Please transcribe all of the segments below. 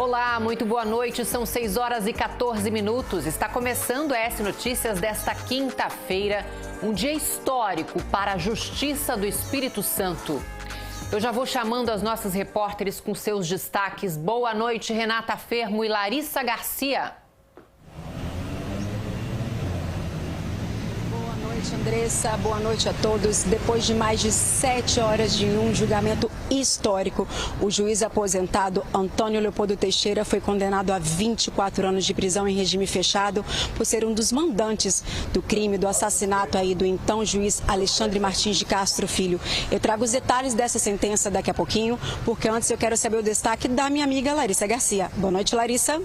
Olá, muito boa noite. São 6 horas e 14 minutos. Está começando a S Notícias desta quinta-feira, um dia histórico para a Justiça do Espírito Santo. Eu já vou chamando as nossas repórteres com seus destaques. Boa noite, Renata Fermo e Larissa Garcia. Boa noite, Andressa. Boa noite a todos. Depois de mais de 7 horas de um julgamento histórico, o juiz aposentado Antônio Leopoldo Teixeira foi condenado a 24 anos de prisão em regime fechado por ser um dos mandantes do crime do assassinato aí do então juiz Alexandre Martins de Castro Filho. Eu trago os detalhes dessa sentença daqui a pouquinho, porque antes eu quero saber o destaque da minha amiga Larissa Garcia. Boa noite, Larissa.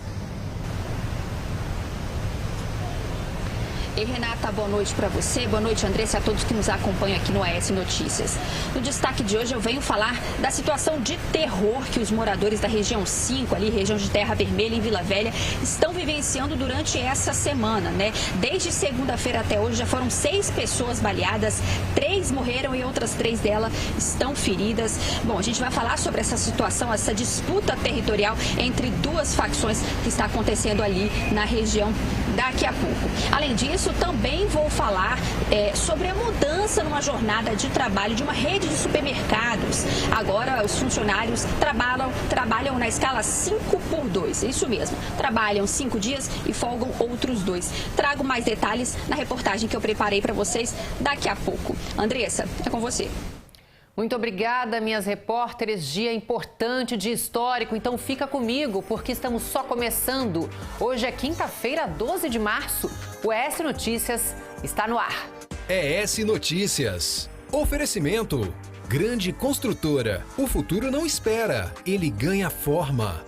E Renata, boa noite para você, boa noite, Andressa, a todos que nos acompanham aqui no AS Notícias. No destaque de hoje eu venho falar da situação de terror que os moradores da região 5, ali, região de Terra Vermelha, em Vila Velha, estão vivenciando durante essa semana, né? Desde segunda-feira até hoje já foram 6 pessoas baleadas, 3 morreram e outras 3 delas estão feridas. Bom, a gente vai falar sobre essa situação, essa disputa territorial entre duas facções que está acontecendo ali na região daqui a pouco. Além disso, também vou falar sobre a mudança numa jornada de trabalho de uma rede de supermercados. Agora, os funcionários trabalham na escala 5x2. Isso mesmo, trabalham 5 dias e folgam outros 2. Trago mais detalhes na reportagem que eu preparei para vocês daqui a pouco. Andressa, é com você. Muito obrigada, minhas repórteres. Dia importante, dia histórico, então fica comigo, porque estamos só começando. Hoje é quinta-feira, 12 de março. O ES Notícias está no ar. ES Notícias. Oferecimento. Grande construtora. O futuro não espera, ele ganha forma.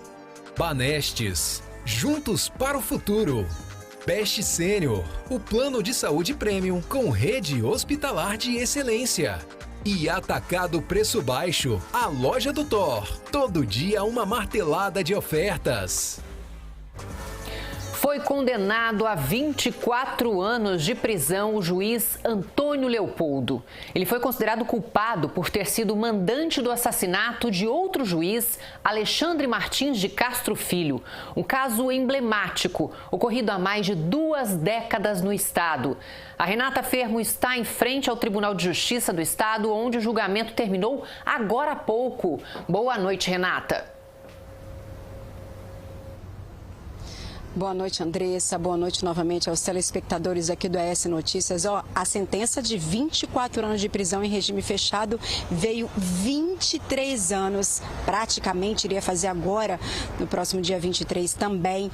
Banestes. Juntos para o futuro. Best Sênior. O plano de saúde premium com rede hospitalar de excelência. E Atacado Preço Baixo, a loja do Thor. Todo dia uma martelada de ofertas. Foi condenado a 24 anos de prisão o juiz Antônio Leopoldo. Ele foi considerado culpado por ter sido mandante do assassinato de outro juiz, Alexandre Martins de Castro Filho. Um caso emblemático, ocorrido há mais de 2 décadas no estado. A Renata Fermo está em frente ao Tribunal de Justiça do Estado, onde o julgamento terminou agora há pouco. Boa noite, Renata. Boa noite, Andressa. Boa noite novamente aos telespectadores aqui do AS Notícias. A sentença de 24 anos de prisão em regime fechado veio 23 anos, praticamente iria fazer agora, no próximo dia 23 também.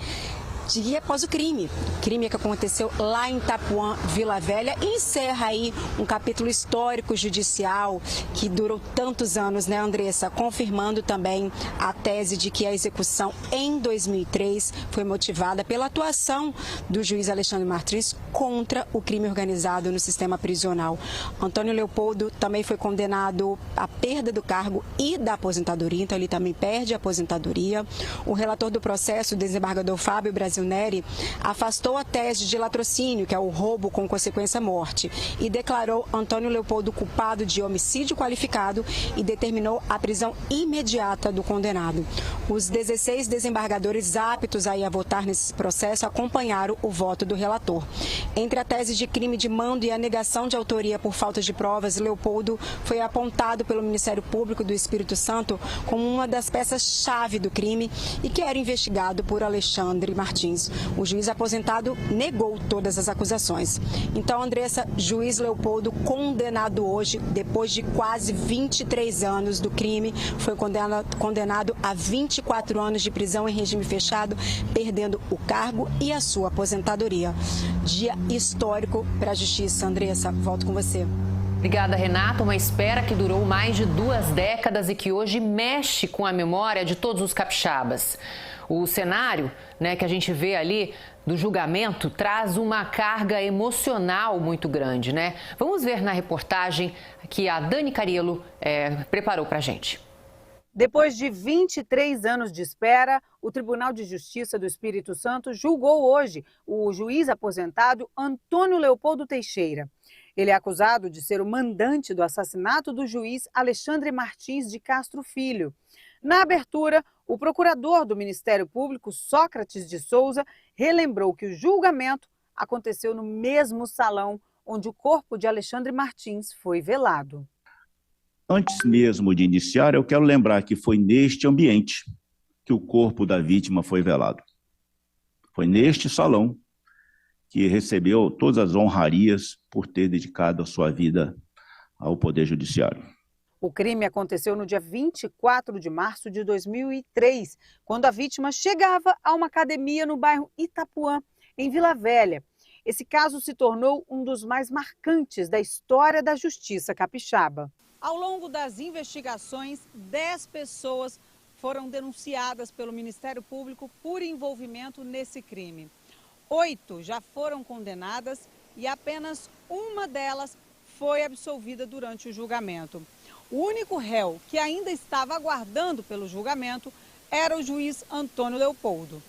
Dia após o crime que aconteceu lá em Itapuã, Vila Velha, e encerra aí um capítulo histórico judicial que durou tantos anos, né, Andressa? Confirmando também a tese de que a execução em 2003 foi motivada pela atuação do juiz Alexandre Martins contra o crime organizado no sistema prisional. Antônio Leopoldo também foi condenado à perda do cargo e da aposentadoria, então ele também perde a aposentadoria. O relator do processo, o desembargador Fábio Brasil Neri, afastou a tese de latrocínio, que é o roubo com consequência morte, e declarou Antônio Leopoldo culpado de homicídio qualificado e determinou a prisão imediata do condenado. Os 16 desembargadores aptos a votar nesse processo acompanharam o voto do relator. Entre a tese de crime de mando e a negação de autoria por falta de provas, Leopoldo foi apontado pelo Ministério Público do Espírito Santo como uma das peças-chave do crime e que era investigado por Alexandre Martins. O juiz aposentado negou todas as acusações. Então, Andressa, juiz Leopoldo, condenado hoje, depois de quase 23 anos do crime, foi condenado a 24 anos de prisão em regime fechado, perdendo o cargo e a sua aposentadoria. Dia histórico para a justiça. Andressa, volto com você. Obrigada, Renata. Uma espera que durou mais de 2 décadas e que hoje mexe com a memória de todos os capixabas. O cenário, né, que a gente vê ali do julgamento traz uma carga emocional muito grande, né? Vamos ver na reportagem que a Dani Cariello preparou para a gente. Depois de 23 anos de espera, o Tribunal de Justiça do Espírito Santo julgou hoje o juiz aposentado Antônio Leopoldo Teixeira. Ele é acusado de ser o mandante do assassinato do juiz Alexandre Martins de Castro Filho. Na abertura, O procurador do Ministério Público, Sócrates de Souza, relembrou que o julgamento aconteceu no mesmo salão onde o corpo de Alexandre Martins foi velado. Antes mesmo de iniciar, eu quero lembrar que foi neste ambiente que o corpo da vítima foi velado. Foi neste salão que recebeu todas as honrarias por ter dedicado a sua vida ao Poder Judiciário. O crime aconteceu no dia 24 de março de 2003, quando a vítima chegava a uma academia no bairro Itapuã, em Vila Velha. Esse caso se tornou um dos mais marcantes da história da Justiça capixaba. Ao longo das investigações, 10 pessoas foram denunciadas pelo Ministério Público por envolvimento nesse crime. 8 já foram condenadas e apenas uma delas foi absolvida durante o julgamento. O único réu que ainda estava aguardando pelo julgamento era o juiz Antônio Leopoldo.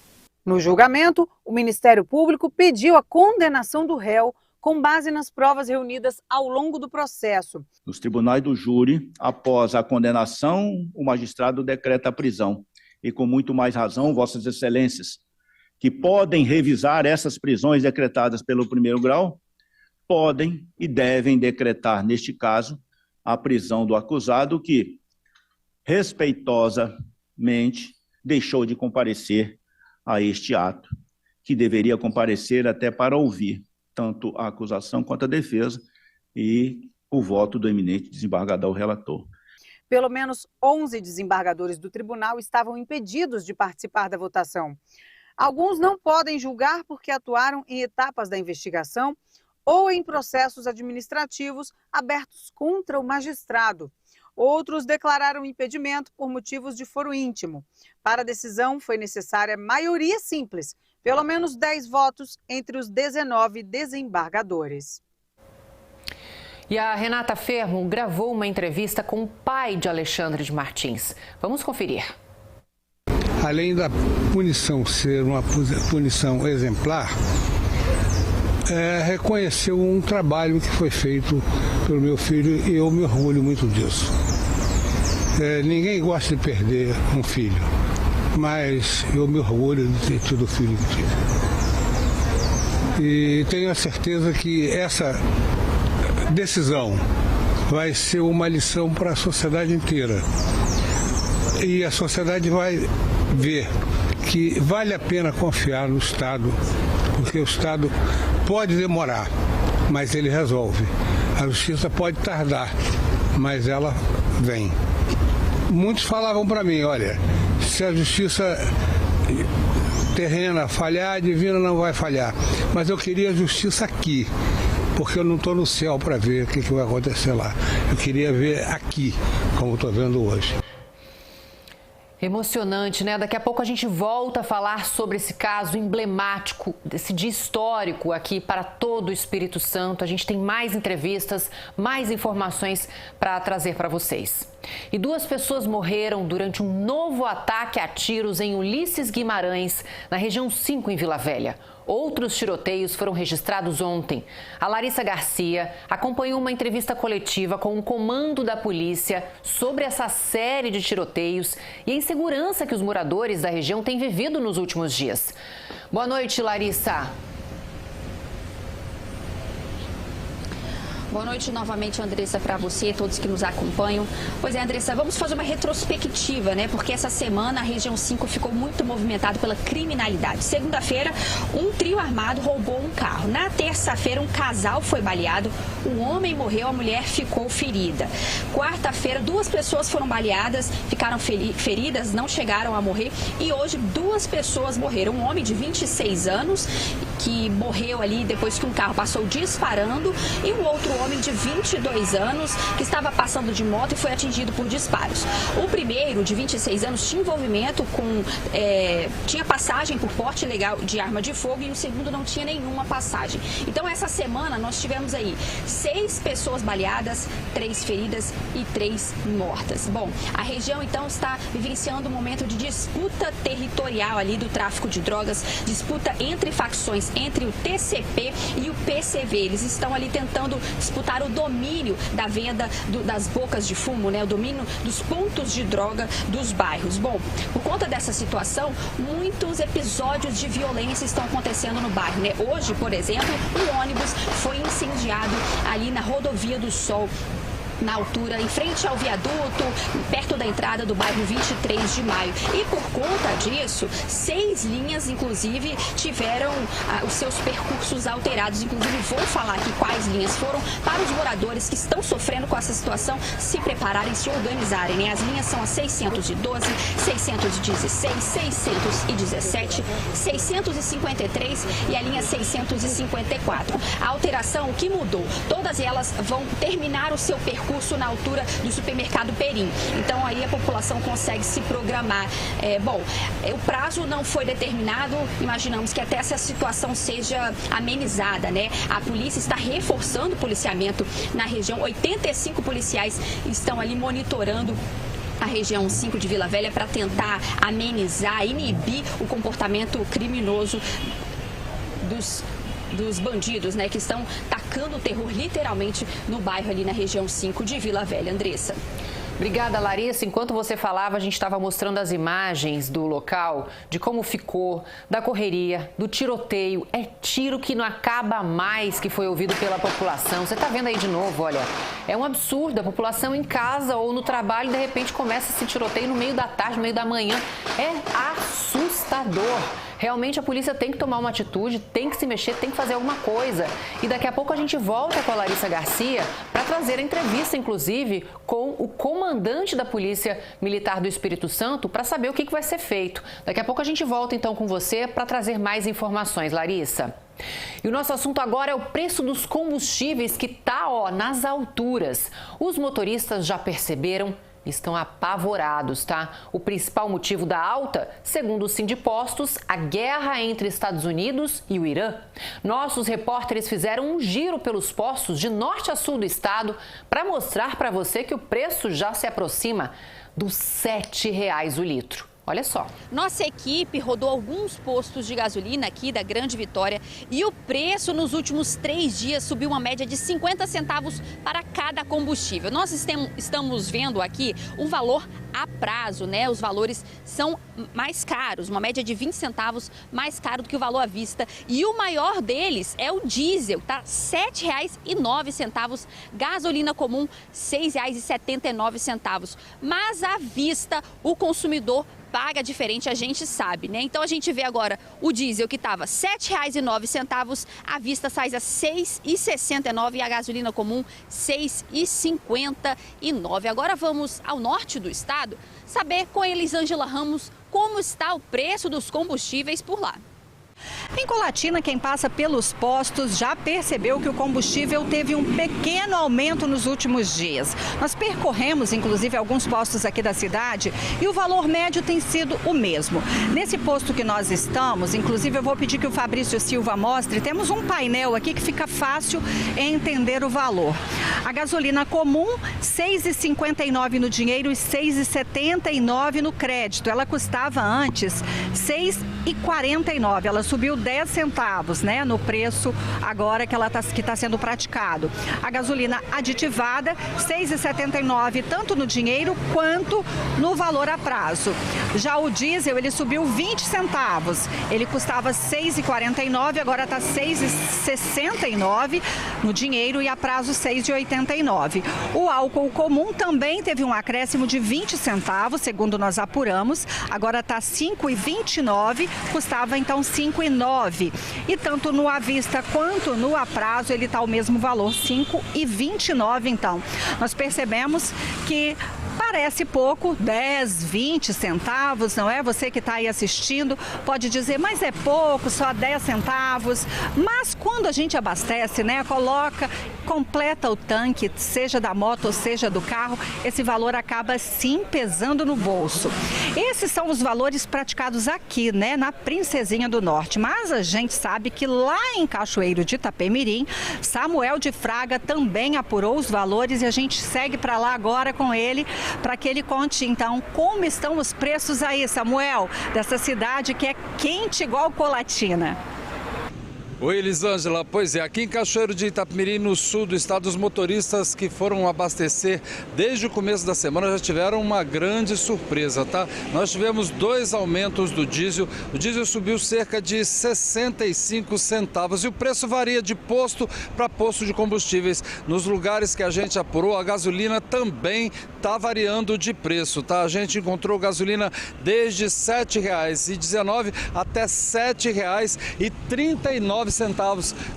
No julgamento, o Ministério Público pediu a condenação do réu com base nas provas reunidas ao longo do processo. Nos tribunais do júri, após a condenação, o magistrado decreta a prisão. E com muito mais razão, Vossas Excelências, que podem revisar essas prisões decretadas pelo primeiro grau, podem e devem decretar, neste caso, a prisão do acusado que, respeitosamente, deixou de comparecer a este ato, que deveria comparecer até para ouvir tanto a acusação quanto a defesa e o voto do eminente desembargador relator. Pelo menos 11 desembargadores do tribunal estavam impedidos de participar da votação. Alguns não podem julgar porque atuaram em etapas da investigação ou em processos administrativos abertos contra o magistrado. Outros declararam impedimento por motivos de foro íntimo. Para a decisão foi necessária maioria simples, pelo menos 10 votos entre os 19 desembargadores. E a Renata Fermo gravou uma entrevista com o pai de Alexandre de Martins. Vamos conferir. Além da punição ser uma punição exemplar, reconheceu um trabalho que foi feito pelo meu filho e eu me orgulho muito disso. Ninguém gosta de perder um filho, mas eu me orgulho de ter tido o filho que tive. E tenho a certeza que essa decisão vai ser uma lição para a sociedade inteira. E a sociedade vai ver que vale a pena confiar no Estado, porque o Estado pode demorar, mas ele resolve. A justiça pode tardar, mas ela vem. Muitos falavam para mim, olha, se a justiça terrena falhar, a divina não vai falhar. Mas eu queria justiça aqui, porque eu não estou no céu para ver o que vai acontecer lá. Eu queria ver aqui, como estou vendo hoje. Emocionante, né? Daqui a pouco a gente volta a falar sobre esse caso emblemático, desse dia histórico aqui para todo o Espírito Santo. A gente tem mais entrevistas, mais informações para trazer para vocês. E 2 pessoas morreram durante um novo ataque a tiros em Ulisses Guimarães, na região 5, em Vila Velha. Outros tiroteios foram registrados ontem. A Larissa Garcia acompanhou uma entrevista coletiva com o comando da polícia sobre essa série de tiroteios e a insegurança que os moradores da região têm vivido nos últimos dias. Boa noite, Larissa. Boa noite novamente, Andressa, para você e todos que nos acompanham. Pois é, Andressa, vamos fazer uma retrospectiva, né? Porque essa semana a região 5 ficou muito movimentada pela criminalidade. Segunda-feira, um trio armado roubou um carro. Na terça-feira, um casal foi baleado, um homem morreu, a mulher ficou ferida. Quarta-feira, 2 pessoas foram baleadas, ficaram feridas, não chegaram a morrer. E hoje, 2 pessoas morreram. Um homem de 26 anos, que morreu ali depois que um carro passou disparando, e um outro homem de 22 anos que estava passando de moto e foi atingido por disparos. O primeiro, de 26 anos, tinha envolvimento com... tinha passagem por porte ilegal de arma de fogo, e o segundo não tinha nenhuma passagem. Então, essa semana, nós tivemos aí 6 pessoas baleadas, 3 feridas e 3 mortas. Bom, a região então está vivenciando um momento de disputa territorial ali do tráfico de drogas, disputa entre facções, entre o TCP e o PCV. Eles estão ali tentando disputar o domínio da venda das bocas de fumo, né? O domínio dos pontos de droga dos bairros. Bom, por conta dessa situação, muitos episódios de violência estão acontecendo no bairro, né? Hoje, por exemplo, um ônibus foi incendiado ali na Rodovia do Sol, na altura, em frente ao viaduto, perto da entrada do bairro 23 de Maio. E por conta disso, 6 linhas, inclusive, tiveram os seus percursos alterados. Inclusive, vou falar aqui quais linhas foram para os moradores que estão sofrendo com essa situação se prepararem, se organizarem, né? As linhas são a 612, 616, 617, 653 e a linha 654. A alteração, o que mudou? Todas elas vão terminar o seu percurso na altura do supermercado Perim. Então aí a população consegue se programar. O prazo não foi determinado, imaginamos que até essa situação seja amenizada, né? A polícia está reforçando o policiamento na região, 85 policiais estão ali monitorando a região 5 de Vila Velha para tentar amenizar, inibir o comportamento criminoso dos bandidos, né, que estão tacando o terror literalmente no bairro ali na região 5 de Vila Velha. Andressa. Obrigada, Larissa. Enquanto você falava, a gente estava mostrando as imagens do local, de como ficou, da correria, do tiroteio. É tiro que não acaba mais, que foi ouvido pela população. Você está vendo aí de novo, olha, é um absurdo. A população em casa ou no trabalho, de repente, começa esse tiroteio no meio da tarde, no meio da manhã. É assustador. Realmente a polícia tem que tomar uma atitude, tem que se mexer, tem que fazer alguma coisa. E daqui a pouco a gente volta com a Larissa Garcia para trazer a entrevista, inclusive, com o comandante da Polícia Militar do Espírito Santo para saber o que vai ser feito. Daqui a pouco a gente volta então com você para trazer mais informações, Larissa. E o nosso assunto agora é o preço dos combustíveis que está nas alturas. Os motoristas já perceberam? Estão apavorados, tá? O principal motivo da alta, segundo o Sindipostos, a guerra entre Estados Unidos e o Irã. Nossos repórteres fizeram um giro pelos postos de norte a sul do estado para mostrar para você que o preço já se aproxima dos R$ 7,00 o litro. Olha só. Nossa equipe rodou alguns postos de gasolina aqui da Grande Vitória e o preço nos últimos 3 dias subiu uma média de 50 centavos para cada combustível. Nós estamos vendo aqui um valor a prazo, né? Os valores são mais caros, uma média de 20 centavos mais caro do que o valor à vista. E o maior deles é o diesel, tá? R$ 7,09, gasolina comum R$ 6,79. Mas à vista, o consumidor paga diferente, a gente sabe, né? Então a gente vê agora o diesel que estava R$ 7,09, à vista sai a R$ 6,69 e a gasolina comum R$ 6,59. Agora vamos ao norte do estado saber com a Elisângela Ramos como está o preço dos combustíveis por lá. Em Colatina, quem passa pelos postos já percebeu que o combustível teve um pequeno aumento nos últimos dias. Nós percorremos, inclusive, alguns postos aqui da cidade e o valor médio tem sido o mesmo. Nesse posto que nós estamos, inclusive, eu vou pedir que o Fabrício Silva mostre, temos um painel aqui que fica fácil entender o valor. A gasolina comum, R$ 6,59 no dinheiro e R$ 6,79 no crédito. Ela custava antes R$ 6,49. Ela subiu 10 centavos, né, no preço agora que ela está sendo praticado. A gasolina aditivada, R$ 6,79, tanto no dinheiro quanto no valor a prazo. Já o diesel, ele subiu 20 centavos. Ele custava R$ 6,49, agora está R$ 6,69 no dinheiro e a prazo R$ 6,89. O álcool comum também teve um acréscimo de 20 centavos, segundo nós apuramos. Agora está R$ 5,29, custava então R$ 5,09. E tanto no à vista quanto no a prazo ele está o mesmo valor, R$ 5,29 então. Nós percebemos que parece pouco, 10, 20 centavos, não é? Você que está aí assistindo pode dizer, mas é pouco, só 10 centavos. Mas quando a gente abastece, né, coloca completa o tanque, seja da moto ou seja do carro, esse valor acaba sim pesando no bolso. Esses são os valores praticados aqui, né, na Princesinha do Norte. Mas a gente sabe que lá em Cachoeiro de Itapemirim, Samuel de Fraga também apurou os valores e a gente segue para lá agora com ele, para que ele conte então como estão os preços aí, Samuel, dessa cidade que é quente igual Colatina. Oi, Elisângela. Pois é, aqui em Cachoeiro de Itapemirim, no sul do estado, os motoristas que foram abastecer desde o começo da semana já tiveram uma grande surpresa, tá? Nós tivemos 2 aumentos do diesel. O diesel subiu cerca de 65 centavos e o preço varia de posto para posto de combustíveis. Nos lugares que a gente apurou, a gasolina também está variando de preço, tá? A gente encontrou gasolina desde R$ 7,19 até R$ 7,39,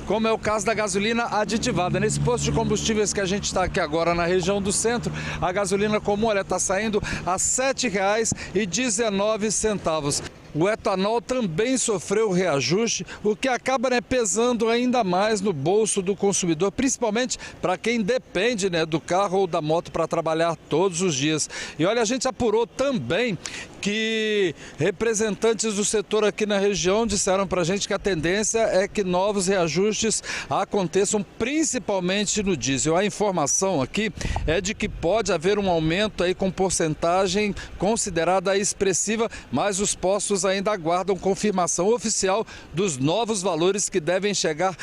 como é o caso da gasolina aditivada. Nesse posto de combustíveis que a gente está aqui agora na região do centro, a gasolina comum está saindo a R$ 7,19. O etanol também sofreu reajuste, o que acaba pesando ainda mais no bolso do consumidor, principalmente para quem depende do carro ou da moto para trabalhar todos os dias. E olha, a gente apurou também que representantes do setor aqui na região disseram para a gente que a tendência é que novos reajustes aconteçam, principalmente no diesel. A informação aqui é de que pode haver um aumento aí com porcentagem considerada expressiva, mas os postos ainda aguardam confirmação oficial dos novos valores que devem chegar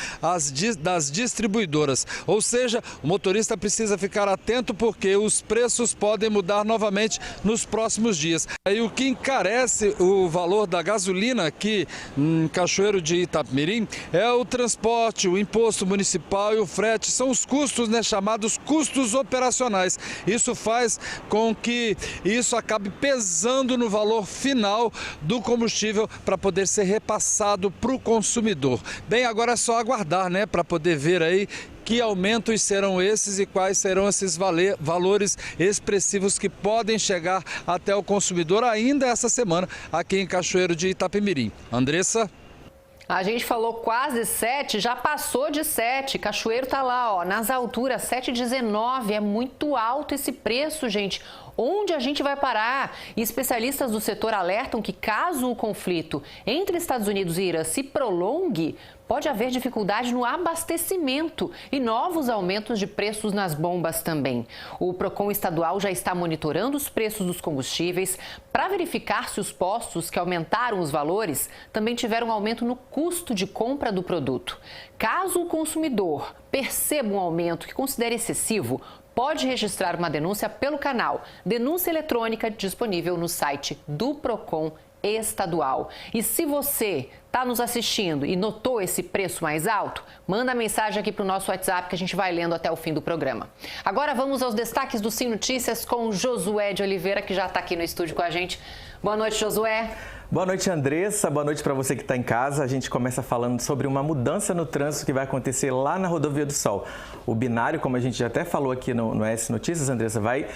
das distribuidoras. Ou seja, o motorista precisa ficar atento porque os preços podem mudar novamente nos próximos dias. Aí o que encarece o valor da gasolina aqui em Cachoeiro de Itapemirim é o transporte, o imposto municipal e o frete. São os custos, chamados custos operacionais. Isso faz com que isso acabe pesando no valor final do combustível para poder ser repassado para o consumidor. Bem, agora é só aguardar, para poder ver aí que aumentos serão esses e quais serão esses valores expressivos que podem chegar até o consumidor ainda essa semana aqui em Cachoeiro de Itapemirim. Andressa? A gente falou quase 7, já passou de 7. Cachoeiro tá lá, nas alturas, 7,19. É muito alto esse preço, gente. Onde a gente vai parar? E especialistas do setor alertam que caso o conflito entre Estados Unidos e Irã se prolongue, pode haver dificuldade no abastecimento e novos aumentos de preços nas bombas também. O Procon estadual já está monitorando os preços dos combustíveis para verificar se os postos que aumentaram os valores também tiveram um aumento no custo de compra do produto. Caso o consumidor perceba um aumento que considere excessivo, pode registrar uma denúncia pelo canal Denúncia Eletrônica, disponível no site do Procon estadual. E se você está nos assistindo e notou esse preço mais alto, manda mensagem aqui para o nosso WhatsApp que a gente vai lendo até o fim do programa. Agora vamos aos destaques do Sim Notícias com Josué de Oliveira, que já está aqui no estúdio com a gente. Boa noite, Josué. Boa noite, Andressa. Boa noite para você que está em casa. A gente começa falando sobre uma mudança no trânsito que vai acontecer lá na Rodovia do Sol. O binário, como a gente já até falou aqui no S Notícias, Andressa, vai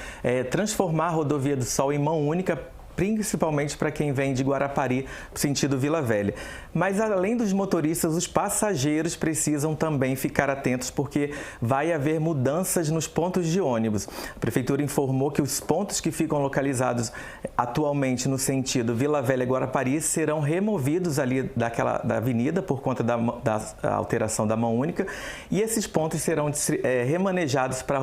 transformar a Rodovia do Sol em mão única, principalmente para quem vem de Guarapari, sentido Vila Velha. Mas além dos motoristas, os passageiros precisam também ficar atentos porque vai haver mudanças nos pontos de ônibus. A Prefeitura informou que os pontos que ficam localizados atualmente no sentido Vila Velha e Guarapari serão removidos ali da avenida por conta da alteração da mão única e esses pontos serão remanejados para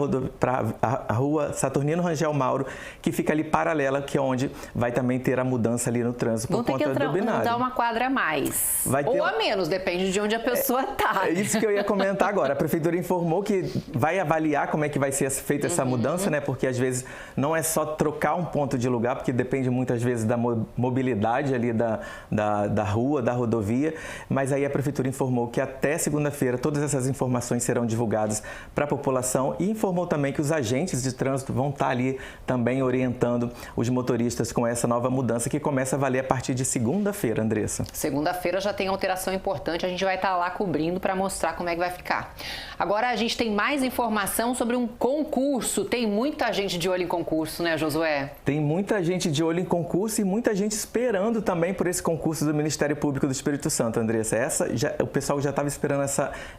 a rua Saturnino Rangel Mauro, que fica ali paralela, que é onde vai também ter a mudança ali no trânsito por conta do binário. Vão dar uma quadra a mais. Ou a menos, depende de onde a pessoa está. É isso que eu ia comentar agora. A Prefeitura informou que vai avaliar como é que vai ser feita essa mudança, porque às vezes não é só trocar um ponto de lugar, porque depende muitas vezes da mobilidade ali da rua, da rodovia, mas aí a Prefeitura informou que até segunda-feira todas essas informações serão divulgadas para a população e informou também que os agentes de trânsito vão estar ali também orientando os motoristas com essa nova mudança que começa a valer a partir de segunda-feira, Andressa. Segunda-feira já tem alteração importante, a gente vai estar lá cobrindo para mostrar como é que vai ficar. Agora a gente tem mais informação sobre um concurso. Tem muita gente de olho em concurso, né, Josué? Tem muita gente de olho em concurso e muita gente esperando também por esse concurso do Ministério Público do Espírito Santo, Andressa. O pessoal já estava esperando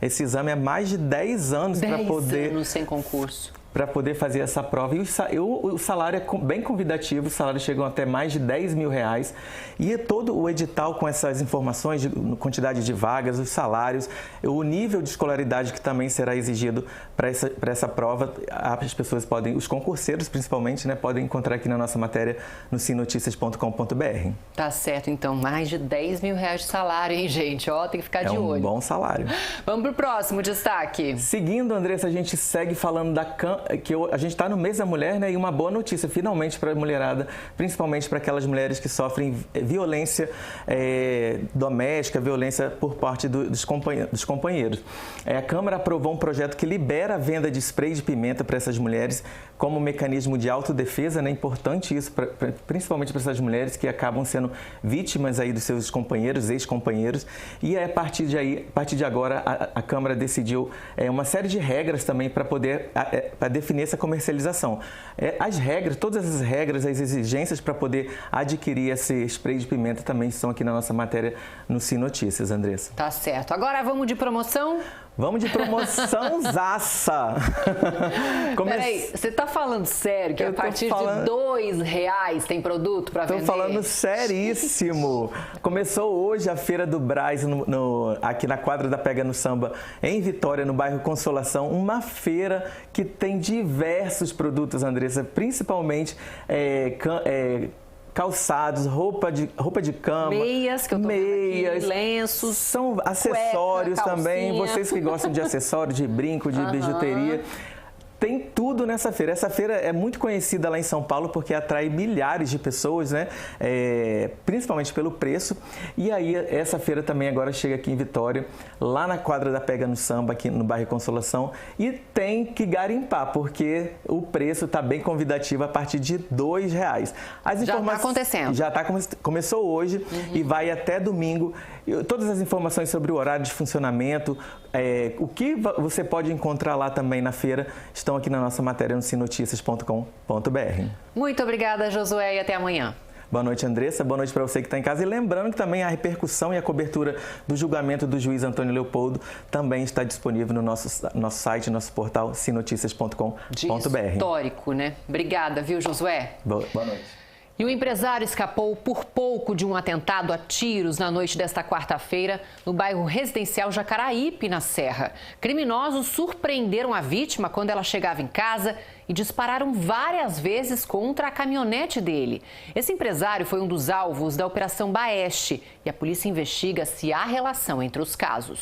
esse exame há mais de 10 anos para poder... 10 anos sem concurso. Para poder fazer essa prova. E o salário é bem convidativo, os salários chegam até mais de R$10 mil. E todo o edital com essas informações de quantidade de vagas, os salários, o nível de escolaridade que também será exigido para essa prova, as pessoas podem, os concurseiros principalmente, né, podem encontrar aqui na nossa matéria no sinoticias.com.br. Tá certo, então, mais de R$10 mil de salário, hein, gente? Ó, tem que ficar de olho. É um bom salário. Vamos pro próximo destaque. Seguindo, Andressa, a gente segue falando a gente está no mês da mulher, né? E uma boa notícia, finalmente, para a mulherada, principalmente para aquelas mulheres que sofrem violência doméstica, violência por parte dos companheiros. A Câmara aprovou um projeto que libera a venda de spray de pimenta para essas mulheres como mecanismo de autodefesa, né? Importante isso, principalmente para essas mulheres que acabam sendo vítimas aí dos seus companheiros, ex-companheiros. E a partir de agora, a Câmara decidiu uma série de regras também para poder definir essa comercialização. As regras, todas as regras, as exigências para poder adquirir esse spray de pimenta também estão aqui na nossa matéria no Sim Notícias, Andressa. Tá certo. Agora vamos de promoção? Vamos de promoção zaça. Peraí, você tá falando sério que a partir de R$2 tem produto para vender? Tô falando seríssimo. Começou hoje a Feira do Brás aqui na quadra da Pega no Samba, em Vitória, no bairro Consolação. Uma feira que tem diversos produtos, Andressa, principalmente calçados, roupa de cama, meias, que eu tô vendo aqui, lenços, são acessórios cueca, também. Vocês que gostam de acessórios, de brinco, de bijuteria. Tem tudo nessa feira. Essa feira é muito conhecida lá em São Paulo porque atrai milhares de pessoas, né? Principalmente pelo preço. E aí essa feira também agora chega aqui em Vitória, lá na quadra da Pega no Samba, aqui no bairro Consolação. E tem que garimpar, porque o preço está bem convidativo a partir de R$2. Já está acontecendo. Já começou hoje e vai até domingo. Todas as informações sobre o horário de funcionamento, o que você pode encontrar lá também na feira, estão aqui na nossa matéria no sinoticias.com.br. Muito obrigada, Josué, e até amanhã. Boa noite, Andressa. Boa noite para você que está em casa. E lembrando que também a repercussão e a cobertura do julgamento do juiz Antônio Leopoldo também está disponível no nosso site, nosso portal sinoticias.com.br. Histórico, né? Obrigada, viu, Josué? Boa noite. E o empresário escapou por pouco de um atentado a tiros na noite desta quarta-feira no bairro residencial Jacaraípe, na Serra. Criminosos surpreenderam a vítima quando ela chegava em casa e dispararam várias vezes contra a caminhonete dele. Esse empresário foi um dos alvos da Operação Baeste e a polícia investiga se há relação entre os casos.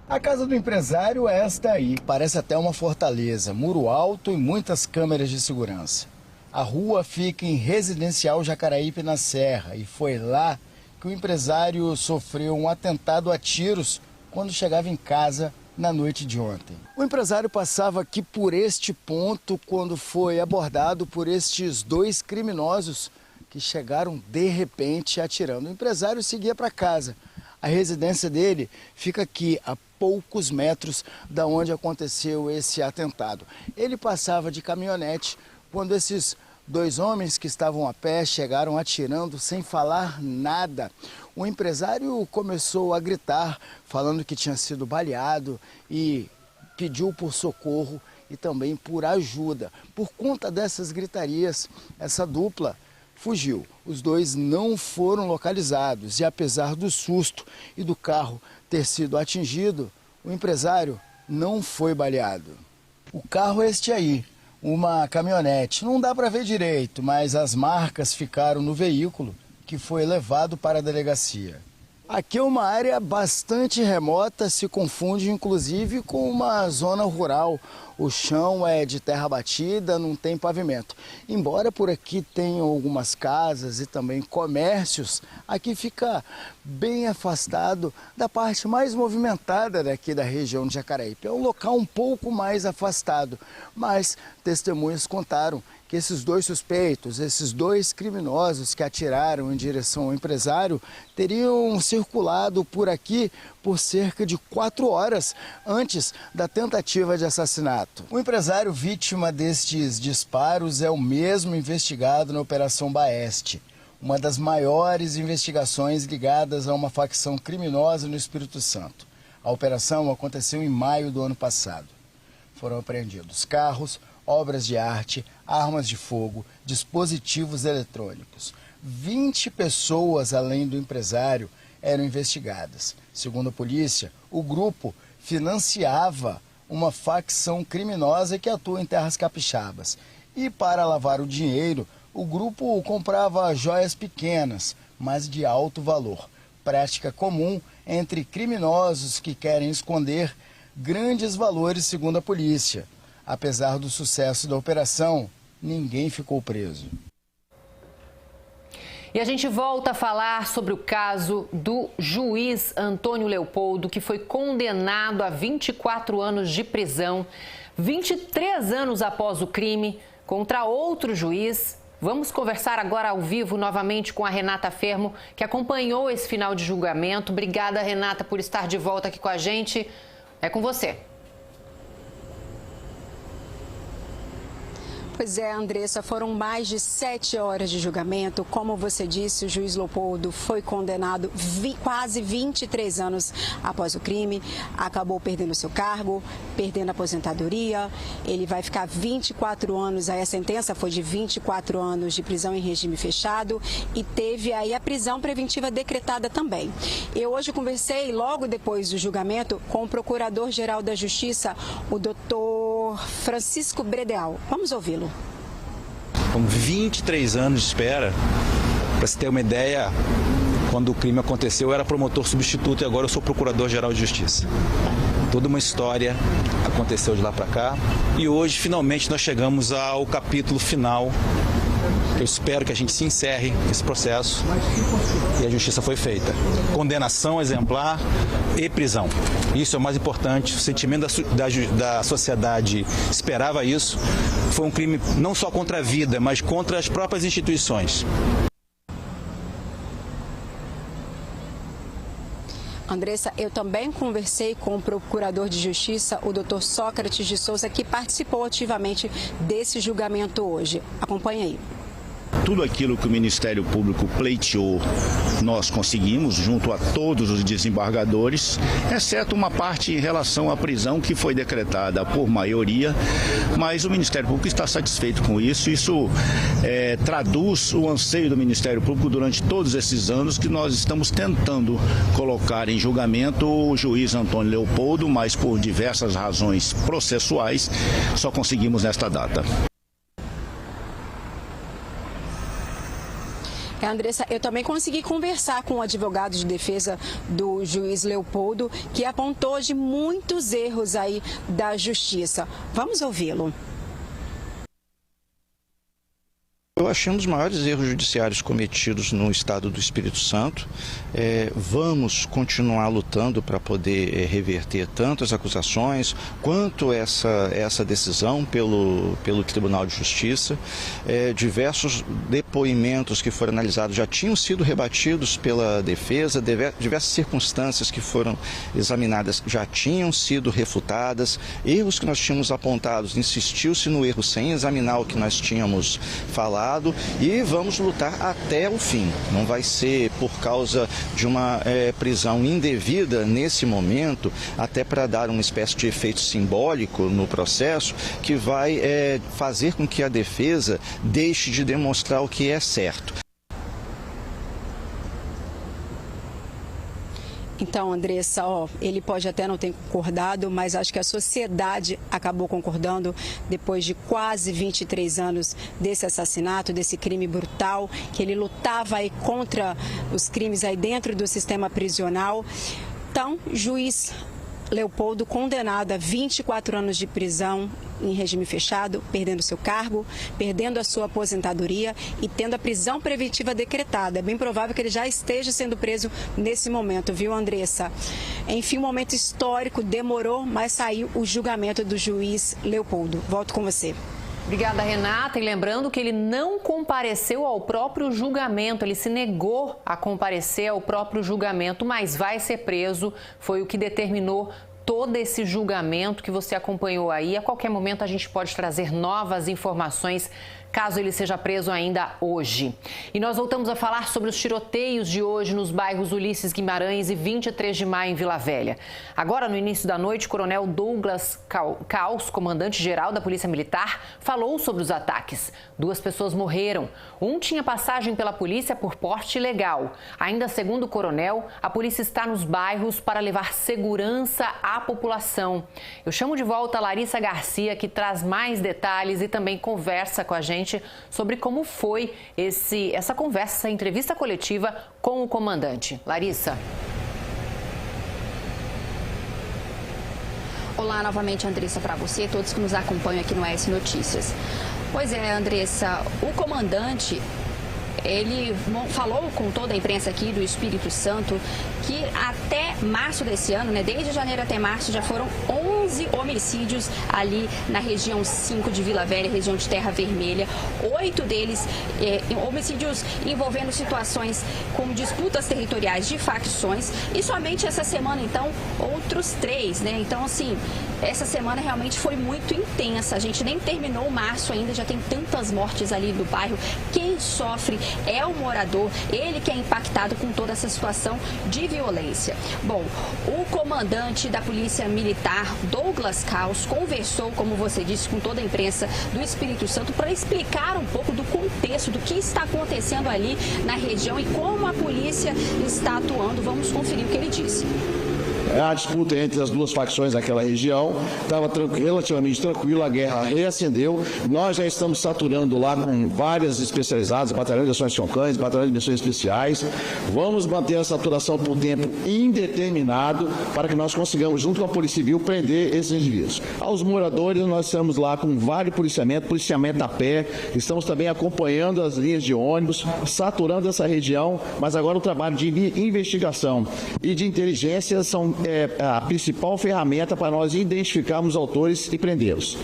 A casa do empresário é esta aí. Parece até uma fortaleza, muro alto e muitas câmeras de segurança. A rua fica em Residencial Jacaraípe, na Serra, e foi lá que o empresário sofreu um atentado a tiros quando chegava em casa na noite de ontem. O empresário passava aqui por este ponto quando foi abordado por estes dois criminosos que chegaram de repente atirando. O empresário seguia para casa. A residência dele fica aqui, a poucos metros da onde aconteceu esse atentado. Ele passava de caminhonete quando esses dois homens que estavam a pé chegaram atirando sem falar nada. O empresário começou a gritar, falando que tinha sido baleado e pediu por socorro e também por ajuda. Por conta dessas gritarias, essa dupla fugiu. Os dois não foram localizados e, apesar do susto e do carro ter sido atingido, o empresário não foi baleado. O carro é este aí, uma caminhonete. Não dá para ver direito, mas as marcas ficaram no veículo que foi levado para a delegacia. Aqui é uma área bastante remota, se confunde inclusive com uma zona rural. O chão é de terra batida, não tem pavimento. Embora por aqui tenham algumas casas e também comércios, aqui fica bem afastado da parte mais movimentada daqui da região de Jacaraípe. É um local um pouco mais afastado, mas testemunhas contaram que esses dois suspeitos, esses dois criminosos que atiraram em direção ao empresário, teriam circulado por aqui por cerca de 4 horas antes da tentativa de assassinato. O empresário vítima destes disparos é o mesmo investigado na Operação Baeste, uma das maiores investigações ligadas a uma facção criminosa no Espírito Santo. A operação aconteceu em maio do ano passado. Foram apreendidos carros, obras de arte, armas de fogo, dispositivos eletrônicos. 20 pessoas, além do empresário, eram investigadas. Segundo a polícia, o grupo financiava uma facção criminosa que atua em terras capixabas. E para lavar o dinheiro, o grupo comprava joias pequenas, mas de alto valor. Prática comum entre criminosos que querem esconder grandes valores, segundo a polícia. Apesar do sucesso da operação, ninguém ficou preso. E a gente volta a falar sobre o caso do juiz Antônio Leopoldo, que foi condenado a 24 anos de prisão, 23 anos após o crime, contra outro juiz. Vamos conversar agora ao vivo novamente com a Renata Fermo, que acompanhou esse final de julgamento. Obrigada, Renata, por estar de volta aqui com a gente. É com você. Pois é, Andressa, foram mais de 7 horas de julgamento. Como você disse, o juiz Leopoldo foi condenado quase 23 anos após o crime. Acabou perdendo seu cargo, perdendo a aposentadoria. Ele vai ficar 24 anos, aí a sentença foi de 24 anos de prisão em regime fechado e teve aí a prisão preventiva decretada também. Eu hoje conversei, logo depois do julgamento, com o Procurador-Geral da Justiça, o doutor Francisco Bredeal. Vamos ouvi-lo. Com 23 anos de espera, para se ter uma ideia, quando o crime aconteceu eu era promotor substituto e agora eu sou Procurador-Geral de Justiça. Toda uma história aconteceu de lá para cá e hoje finalmente nós chegamos ao capítulo final. Eu espero que a gente se encerre esse processo e a justiça foi feita. Condenação exemplar e prisão. Isso é o mais importante. O sentimento da sociedade esperava isso. Foi um crime não só contra a vida, mas contra as próprias instituições. Andressa, eu também conversei com o Procurador de Justiça, o doutor Sócrates de Souza, que participou ativamente desse julgamento hoje. Acompanhe aí. Tudo aquilo que o Ministério Público pleiteou, nós conseguimos, junto a todos os desembargadores, exceto uma parte em relação à prisão que foi decretada por maioria, mas o Ministério Público está satisfeito com isso. Isso traduz o anseio do Ministério Público durante todos esses anos que nós estamos tentando colocar em julgamento o juiz Antônio Leopoldo, mas por diversas razões processuais só conseguimos nesta data. Andressa, eu também consegui conversar com o advogado de defesa do juiz Leopoldo, que apontou de muitos erros aí da justiça. Vamos ouvi-lo. Eu achei um dos maiores erros judiciários cometidos no estado do Espírito Santo. Vamos continuar lutando para poder reverter tanto as acusações quanto essa decisão pelo Tribunal de Justiça. Diversos depoimentos que foram analisados já tinham sido rebatidos pela defesa, diversas circunstâncias que foram examinadas já tinham sido refutadas, erros que nós tínhamos apontados, insistiu-se no erro sem examinar o que nós tínhamos falado. E vamos lutar até o fim. Não vai ser por causa de uma prisão indevida nesse momento, até para dar uma espécie de efeito simbólico no processo, que vai fazer com que a defesa deixe de demonstrar o que é certo. Então, Andressa, ele pode até não ter concordado, mas acho que a sociedade acabou concordando depois de quase 23 anos desse assassinato, desse crime brutal, que ele lutava aí contra os crimes aí dentro do sistema prisional. Então, juiz Leopoldo condenado a 24 anos de prisão em regime fechado, perdendo seu cargo, perdendo a sua aposentadoria e tendo a prisão preventiva decretada. É bem provável que ele já esteja sendo preso nesse momento, viu, Andressa? Enfim, um momento histórico, demorou, mas saiu o julgamento do juiz Leopoldo. Volto com você. Obrigada, Renata. E lembrando que ele não compareceu ao próprio julgamento, ele se negou a comparecer ao próprio julgamento, mas vai ser preso. Foi o que determinou todo esse julgamento que você acompanhou aí. A qualquer momento a gente pode trazer novas informações, caso ele seja preso ainda hoje. E nós voltamos a falar sobre os tiroteios de hoje nos bairros Ulisses Guimarães e 23 de maio em Vila Velha. Agora, no início da noite, o coronel Douglas Caos, comandante-geral da Polícia Militar, falou sobre os ataques. 2 pessoas morreram. Um tinha passagem pela polícia por porte ilegal. Ainda segundo o coronel, a polícia está nos bairros para levar segurança à população. Eu chamo de volta a Larissa Garcia, que traz mais detalhes e também conversa com a gente sobre como foi essa conversa, essa entrevista coletiva com o comandante. Larissa. Olá novamente, Andressa, para você e todos que nos acompanham aqui no AS Notícias. Pois é, Andressa, o comandante, ele falou com toda a imprensa aqui do Espírito Santo que até março desse ano, desde janeiro até março, já foram 11 homicídios ali na região 5 de Vila Velha, região de Terra Vermelha. 8 deles homicídios envolvendo situações como disputas territoriais de facções. E somente essa semana, então, outros 3, Então, assim, essa semana realmente foi muito intensa. A gente nem terminou março ainda, já tem tantas mortes ali do bairro. Quem sofre é o morador, ele que é impactado com toda essa situação de violência. Bom, o comandante da Polícia Militar, Douglas Caos, conversou, como você disse, com toda a imprensa do Espírito Santo para explicar um pouco do contexto, do que está acontecendo ali na região e como a polícia está atuando. Vamos conferir o que ele disse. A disputa entre as duas facções daquela região estava relativamente tranquila, a guerra reacendeu. Nós já estamos saturando lá com várias especializadas, batalhões de ações com cães, batalhões de missões especiais. Vamos manter a saturação por tempo indeterminado para que nós consigamos, junto com a Polícia Civil, prender esses indivíduos. Aos moradores, nós estamos lá com vários policiamento a pé, estamos também acompanhando as linhas de ônibus, saturando essa região, mas agora o trabalho de investigação e de inteligência são a principal ferramenta para nós identificarmos os autores e prendê-los.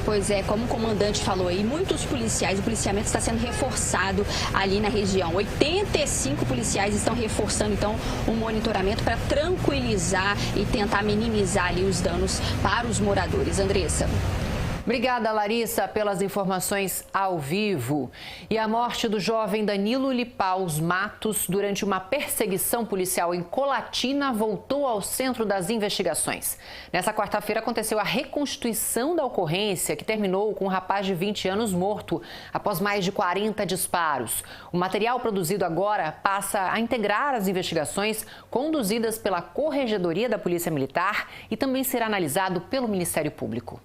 Pois é, como o comandante falou aí, muitos policiais, o policiamento está sendo reforçado ali na região. 85 policiais estão reforçando, então, o monitoramento para tranquilizar e tentar minimizar ali os danos para os moradores. Andressa. Obrigada, Larissa, pelas informações ao vivo. E a morte do jovem Danilo Lipaus Matos durante uma perseguição policial em Colatina voltou ao centro das investigações. Nessa quarta-feira aconteceu a reconstituição da ocorrência, que terminou com um rapaz de 20 anos morto após mais de 40 disparos. O material produzido agora passa a integrar as investigações conduzidas pela Corregedoria da Polícia Militar e também será analisado pelo Ministério Público.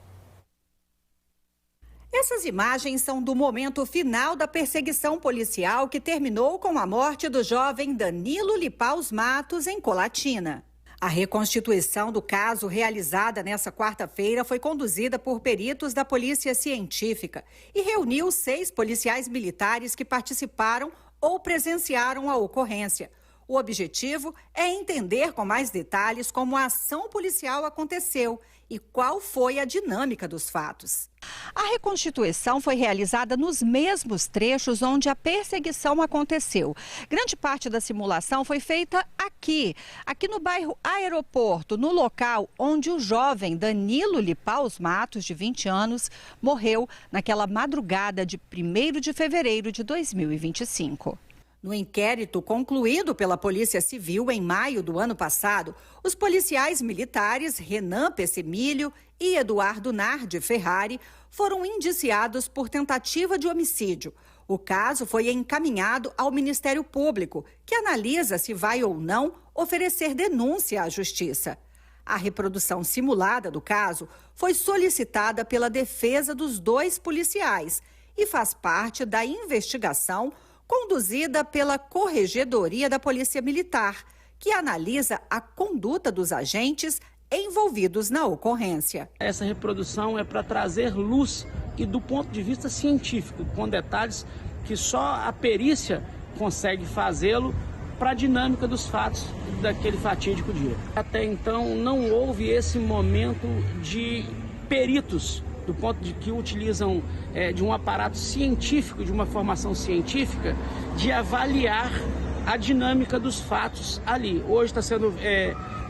Essas imagens são do momento final da perseguição policial que terminou com a morte do jovem Danilo Lipaus Matos em Colatina. A reconstituição do caso, realizada nesta quarta-feira, foi conduzida por peritos da Polícia Científica e reuniu 6 policiais militares que participaram ou presenciaram a ocorrência. O objetivo é entender com mais detalhes como a ação policial aconteceu e qual foi a dinâmica dos fatos. A reconstituição foi realizada nos mesmos trechos onde a perseguição aconteceu. Grande parte da simulação foi feita aqui no bairro Aeroporto, no local onde o jovem Danilo Lipaus Matos, de 20 anos, morreu naquela madrugada de 1º de fevereiro de 2025. No inquérito concluído pela Polícia Civil em maio do ano passado, os policiais militares Renan Pessemilho e Eduardo Nardi Ferrari foram indiciados por tentativa de homicídio. O caso foi encaminhado ao Ministério Público, que analisa se vai ou não oferecer denúncia à Justiça. A reprodução simulada do caso foi solicitada pela defesa dos 2 policiais e faz parte da investigação conduzida pela Corregedoria da Polícia Militar, que analisa a conduta dos agentes envolvidos na ocorrência. Essa reprodução é para trazer luz e do ponto de vista científico, com detalhes que só a perícia consegue fazê-lo para a dinâmica dos fatos daquele fatídico dia. Até então não houve esse momento de peritos, do ponto de que utilizam de um aparato científico, de uma formação científica, de avaliar a dinâmica dos fatos ali. Hoje está sendo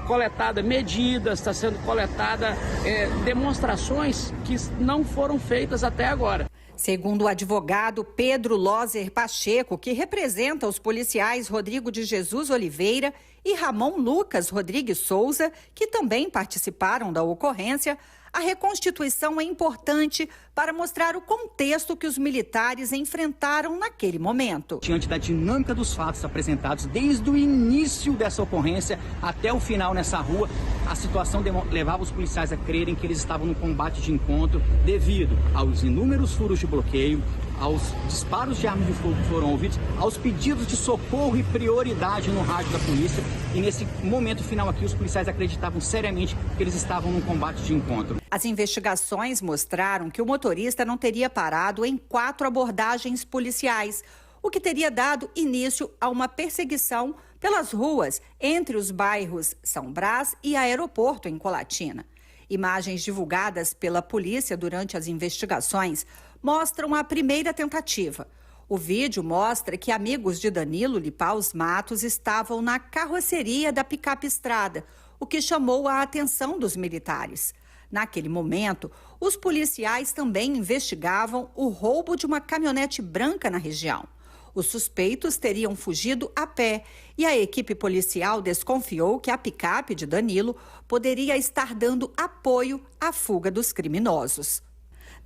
coletada medidas, está sendo coletada demonstrações que não foram feitas até agora. Segundo o advogado Pedro Lozer Pacheco, que representa os policiais Rodrigo de Jesus Oliveira e Ramon Lucas Rodrigues Souza, que também participaram da ocorrência, a reconstituição é importante para mostrar o contexto que os militares enfrentaram naquele momento. Diante da dinâmica dos fatos apresentados desde o início dessa ocorrência até o final nessa rua, a situação levava os policiais a crerem que eles estavam no combate de encontro devido aos inúmeros furos de bloqueio, aos disparos de armas de fogo que foram ouvidos, aos pedidos de socorro e prioridade no rádio da polícia. E nesse momento final aqui, os policiais acreditavam seriamente que eles estavam num combate de encontro. As investigações mostraram que o motorista não teria parado em 4 abordagens policiais, o que teria dado início a uma perseguição pelas ruas entre os bairros São Brás e Aeroporto, em Colatina. Imagens divulgadas pela polícia durante as investigações mostram a primeira tentativa. O vídeo mostra que amigos de Danilo Lipaus Matos estavam na carroceria da picape Estrada, o que chamou a atenção dos militares. Naquele momento, os policiais também investigavam o roubo de uma caminhonete branca na região. Os suspeitos teriam fugido a pé e a equipe policial desconfiou que a picape de Danilo poderia estar dando apoio à fuga dos criminosos.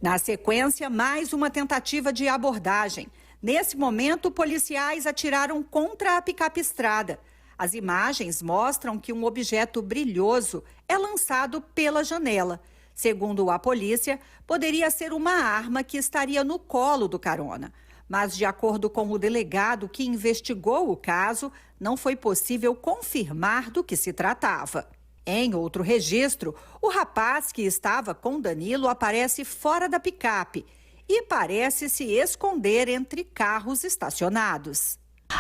Na sequência, mais uma tentativa de abordagem. Nesse momento, policiais atiraram contra a picape Estrada. As imagens mostram que um objeto brilhoso é lançado pela janela. Segundo a polícia, poderia ser uma arma que estaria no colo do carona. Mas, de acordo com o delegado que investigou o caso, não foi possível confirmar do que se tratava. Em outro registro, o rapaz que estava com Danilo aparece fora da picape e parece se esconder entre carros estacionados.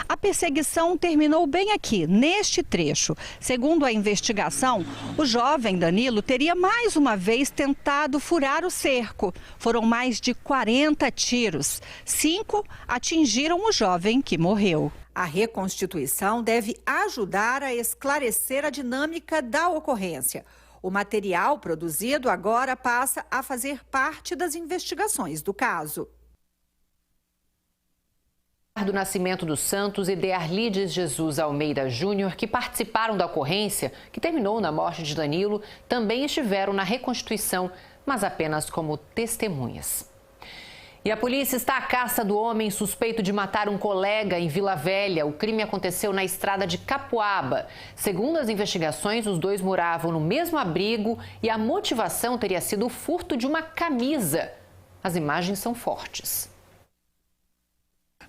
A perseguição terminou bem aqui, neste trecho. Segundo a investigação, o jovem Danilo teria mais uma vez tentado furar o cerco. Foram mais de 40 tiros. 5 atingiram o jovem que morreu. A reconstituição deve ajudar a esclarecer a dinâmica da ocorrência. O material produzido agora passa a fazer parte das investigações do caso. Do Nascimento dos Santos e de Arlides Jesus Almeida Júnior, que participaram da ocorrência, que terminou na morte de Danilo, também estiveram na reconstituição, mas apenas como testemunhas. E a polícia está à caça do homem suspeito de matar um colega em Vila Velha. O crime aconteceu na estrada de Capuaba. Segundo as investigações, os dois moravam no mesmo abrigo e a motivação teria sido o furto de uma camisa. As imagens são fortes.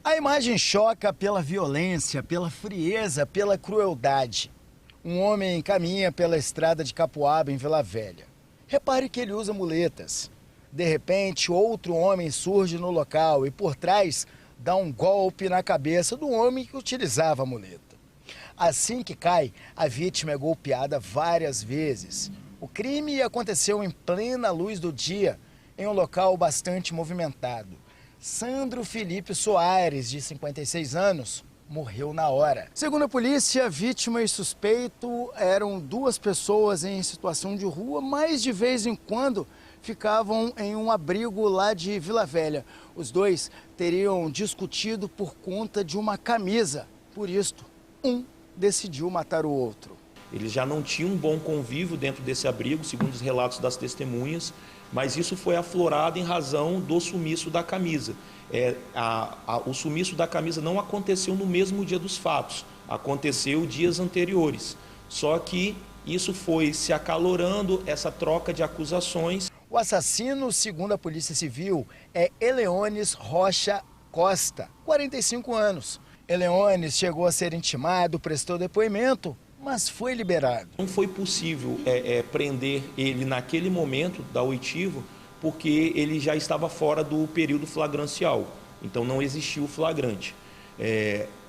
A imagem choca pela violência, pela frieza, pela crueldade. Um homem caminha pela estrada de Capuaba, em Vila Velha. Repare que ele usa muletas. De repente, outro homem surge no local e, por trás, dá um golpe na cabeça do homem que utilizava a muleta. Assim que cai, a vítima é golpeada várias vezes. O crime aconteceu em plena luz do dia, em um local bastante movimentado. Sandro Felipe Soares, de 56 anos, morreu na hora. Segundo a polícia, vítima e suspeito eram 2 pessoas em situação de rua, mas de vez em quando ficavam em um abrigo lá de Vila Velha. Os 2 teriam discutido por conta de uma camisa. Por isto, um decidiu matar o outro. Eles já não tinham um bom convívio dentro desse abrigo, segundo os relatos das testemunhas, mas isso foi aflorado em razão do sumiço da camisa. O sumiço da camisa não aconteceu no mesmo dia dos fatos, aconteceu dias anteriores. Só que isso foi se acalorando, essa troca de acusações. O assassino, segundo a Polícia Civil, é Eleones Rocha Costa, 45 anos. Eleones chegou a ser intimado, prestou depoimento, mas foi liberado. Não foi possível prender ele naquele momento da oitiva, porque ele já estava fora do período flagrancial, então não existiu o flagrante.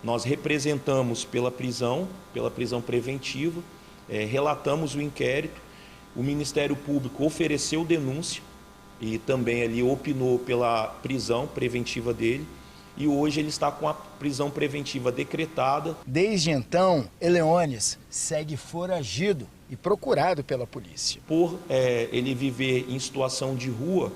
Nós representamos pela prisão preventiva, relatamos o inquérito, o Ministério Público ofereceu denúncia e também ali opinou pela prisão preventiva dele, e hoje ele está com a prisão preventiva decretada. Desde então, Eleones segue foragido e procurado pela polícia. Por ele viver em situação de rua,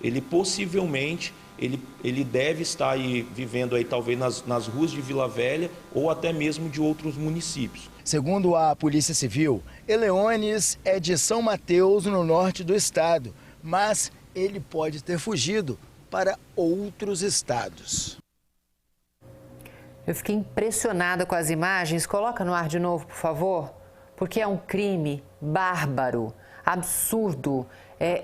ele possivelmente ele deve estar aí vivendo aí talvez nas ruas de Vila Velha ou até mesmo de outros municípios. Segundo a Polícia Civil, Eleones é de São Mateus, no norte do estado, mas ele pode ter fugido para outros estados. Eu fiquei impressionada com as imagens. Coloca no ar de novo, por favor, porque é um crime bárbaro, absurdo.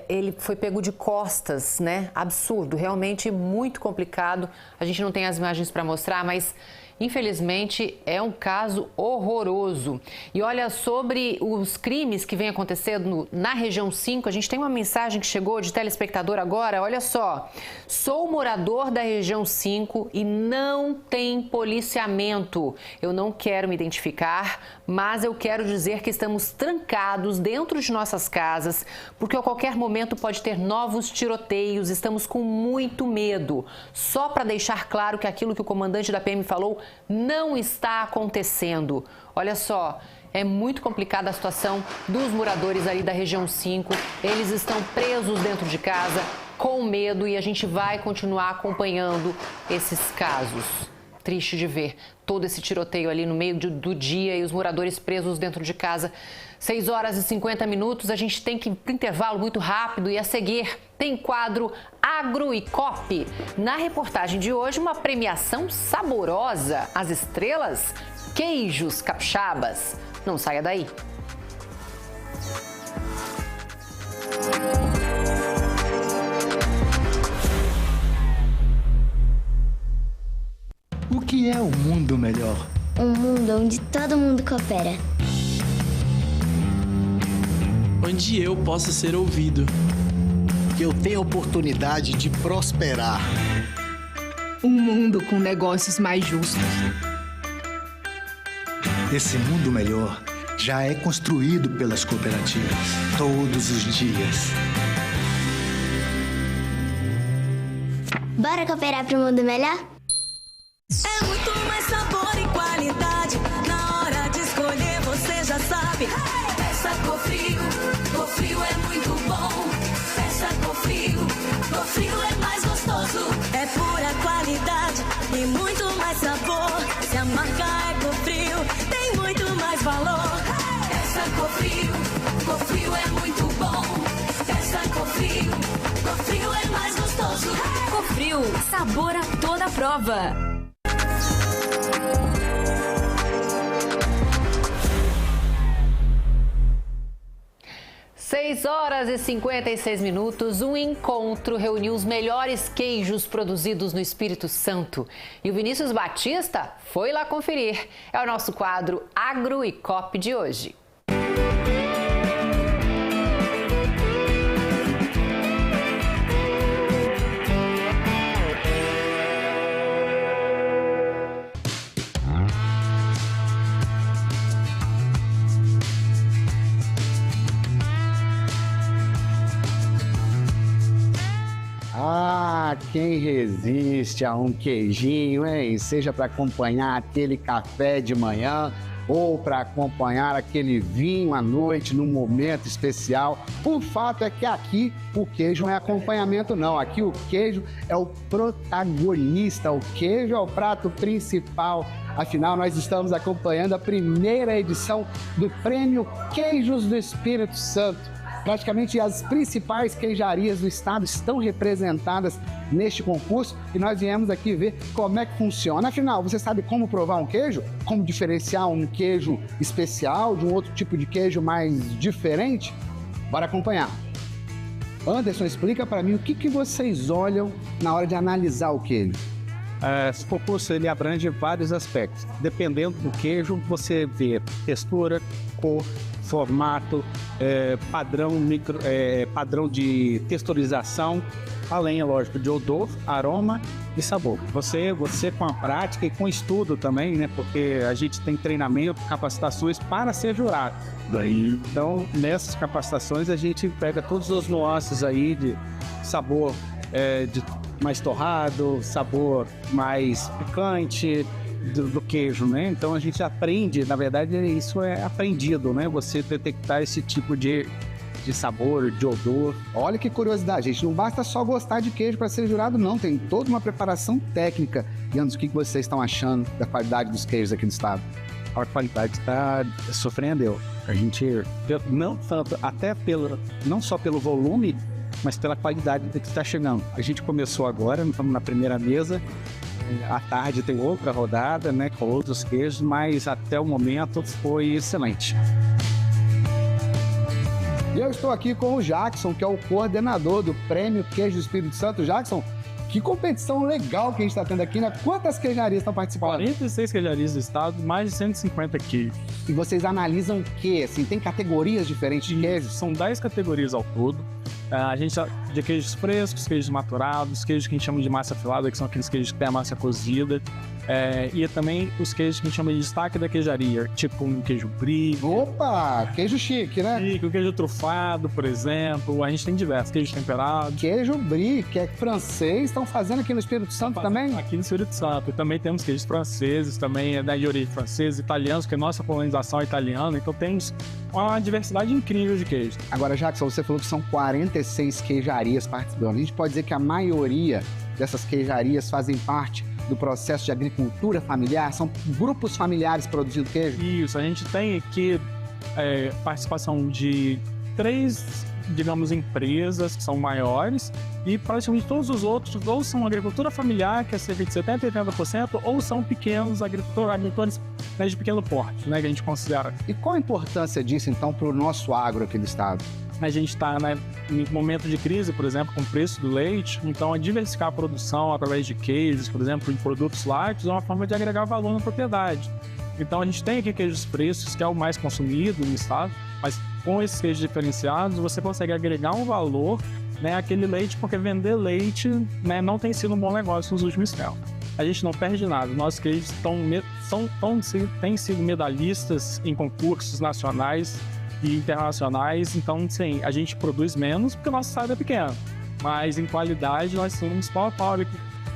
Ele foi pego de costas, né? Absurdo, realmente muito complicado. A gente não tem as imagens para mostrar, mas infelizmente é um caso horroroso. E olha, sobre os crimes que vem acontecendo na região 5, a gente tem uma mensagem que chegou de telespectador agora. Olha só, sou morador da região 5 e não tem policiamento. Eu não quero me identificar, mas eu quero dizer que estamos trancados dentro de nossas casas, porque a qualquer momento pode ter novos tiroteios. Estamos com muito medo. Só para deixar claro que aquilo que o comandante da PM falou não está acontecendo. Olha só, é muito complicada a situação dos moradores ali da região 5. Eles estão presos dentro de casa, com medo, e a gente vai continuar acompanhando esses casos. Triste de ver todo esse tiroteio ali no meio do dia e os moradores presos dentro de casa. 6 horas e 50 minutos, a gente tem que ir para o intervalo muito rápido e a seguir tem quadro Agro e Cop. Na reportagem de hoje, uma premiação saborosa. As estrelas, queijos capixabas. Não saia daí. O que é um mundo melhor? Um mundo onde todo mundo coopera. Onde eu posso ser ouvido. Que eu tenha oportunidade de prosperar. Um mundo com negócios mais justos. Esse mundo melhor já é construído pelas cooperativas todos os dias. Bora cooperar para um mundo melhor? É muito mais sabor e qualidade. Na hora de escolher, você já sabe. Peça Cofrio, Cofrio é muito bom. Peça Cofrio, Cofrio é mais gostoso. É pura qualidade e muito mais sabor. Se a marca é Cofrio, tem muito mais valor. Peça Cofrio, Cofrio é muito bom. Peça Cofrio, Cofrio é mais gostoso. Cofrio, sabor a toda prova. 6 horas e 56 minutos, um encontro reuniu os melhores queijos produzidos no Espírito Santo. E o Vinícius Batista foi lá conferir. É o nosso quadro Agro e Cop de hoje. Ah, quem resiste a um queijinho, hein? Seja para acompanhar aquele café de manhã ou para acompanhar aquele vinho à noite, num momento especial. O fato é que aqui o queijo não é acompanhamento, não. Aqui o queijo é o protagonista, o queijo é o prato principal. Afinal, nós estamos acompanhando a primeira edição do Prêmio Queijos do Espírito Santo. Praticamente as principais queijarias do estado estão representadas neste concurso e nós viemos aqui ver como é que funciona. Afinal, você sabe como provar um queijo? Como diferenciar um queijo especial de um outro tipo de queijo mais diferente? Bora acompanhar. Anderson, explica para mim o que vocês olham na hora de analisar o queijo. Esse concurso ele abrange vários aspectos. Dependendo do queijo, você vê textura, cor, formato, padrão de texturização, além, é lógico, de odor, aroma e sabor. Você com a prática e com estudo também, né? Porque a gente tem treinamento, capacitações para ser jurado. Então, nessas capacitações, a gente pega todos os nuances aí de sabor mais torrado, sabor mais picante, do queijo, né? Então a gente aprende, na verdade isso é aprendido, né? Você detectar esse tipo de sabor, de odor. Olha que curiosidade, gente, não basta só gostar de queijo para ser jurado, não. Tem toda uma preparação técnica. E Anderson, o que vocês estão achando da qualidade dos queijos aqui no estado? A qualidade está surpreendeu. A gente, não só pelo volume, mas pela qualidade que está chegando. A gente começou agora, estamos na primeira mesa. À tarde tem outra rodada, né, com outros queijos, mas até o momento foi excelente. E eu estou aqui com o Jackson, que é o coordenador do Prêmio Queijo do Espírito Santo. Jackson, que competição legal que a gente está tendo aqui, né? Quantas queijarias estão participando? 46 queijarias do estado, mais de 150 queijos. E vocês analisam o quê? Assim, tem categorias diferentes de queijos? São 10 categorias ao todo. A gente de queijos frescos, queijos maturados, queijos que a gente chama de massa filada, que são aqueles queijos que tem a massa cozida. E também os queijos que a gente chama de destaque da queijaria, tipo um queijo brie. Opa, queijo chique, né? Chique, o queijo trufado, por exemplo. A gente tem diversos, queijos temperados. Queijo brie, que é francês, estão fazendo aqui no Espírito Santo também? Aqui no Espírito Santo. E também temos queijos franceses, também de origem francesa, italianos, porque a nossa colonização é italiana, então temos uma diversidade incrível de queijos. Agora, Jackson, você falou que são 46 queijarias participando. A gente pode dizer que a maioria dessas queijarias fazem parte do processo de agricultura familiar? São grupos familiares produzindo queijo? Isso, a gente tem aqui participação de 3, digamos, empresas que são maiores e praticamente todos os outros ou são agricultura familiar, que é cerca de 70% e 80%, ou são pequenos agricultores de pequeno porte, né, que a gente considera. E qual a importância disso, então, para o nosso agro aqui do estado? A gente está em momento de crise, por exemplo, com o preço do leite, então a diversificar a produção através de queijos, por exemplo, de produtos lácteos, é uma forma de agregar valor na propriedade. Então a gente tem aqui queijos frescos, que é o mais consumido no estado, mas com esses queijos diferenciados você consegue agregar um valor, né, àquele leite, porque vender leite, né, não tem sido um bom negócio nos últimos tempos. A gente não perde nada, nossos queijos têm sido medalhistas em concursos nacionais e internacionais, então sim, a gente produz menos porque o nosso estado é pequeno, mas em qualidade nós somos pau a pau.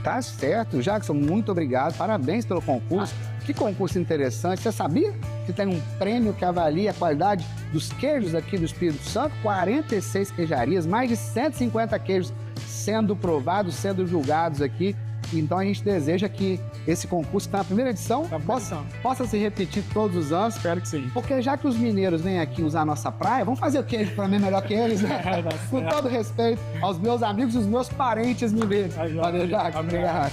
Tá certo, Jackson, muito obrigado, parabéns pelo concurso. Que concurso interessante, você sabia que tem um prêmio que avalia a qualidade dos queijos aqui do Espírito Santo? 46 queijarias, mais de 150 queijos sendo provados, sendo julgados aqui. Então a gente deseja que esse concurso, que está na primeira edição, possa se repetir todos os anos. Espero que sim. Porque já que os mineiros vêm aqui usar a nossa praia, vamos fazer o queijo para mim melhor que eles, né? Com todo respeito aos meus amigos e os meus parentes mineiros. Valeu, Jackson. Obrigado.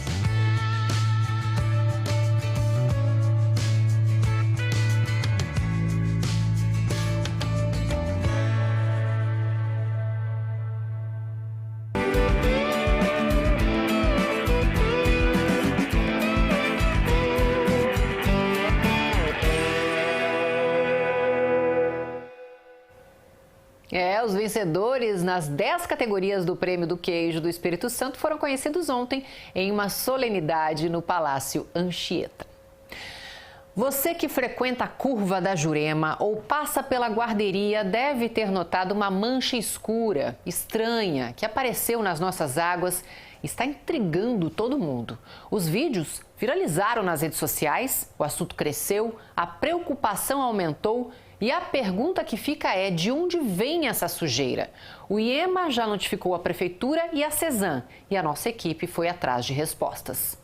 Os vencedores nas 10 categorias do Prêmio do Queijo do Espírito Santo foram conhecidos ontem em uma solenidade no Palácio Anchieta. Você que frequenta a curva da Jurema ou passa pela guarderia deve ter notado uma mancha escura, estranha, que apareceu nas nossas águas e está intrigando todo mundo. Os vídeos viralizaram nas redes sociais, o assunto cresceu, a preocupação aumentou e a pergunta que fica é: de onde vem essa sujeira? O IEMA já notificou a Prefeitura e a CESAM e a nossa equipe foi atrás de respostas.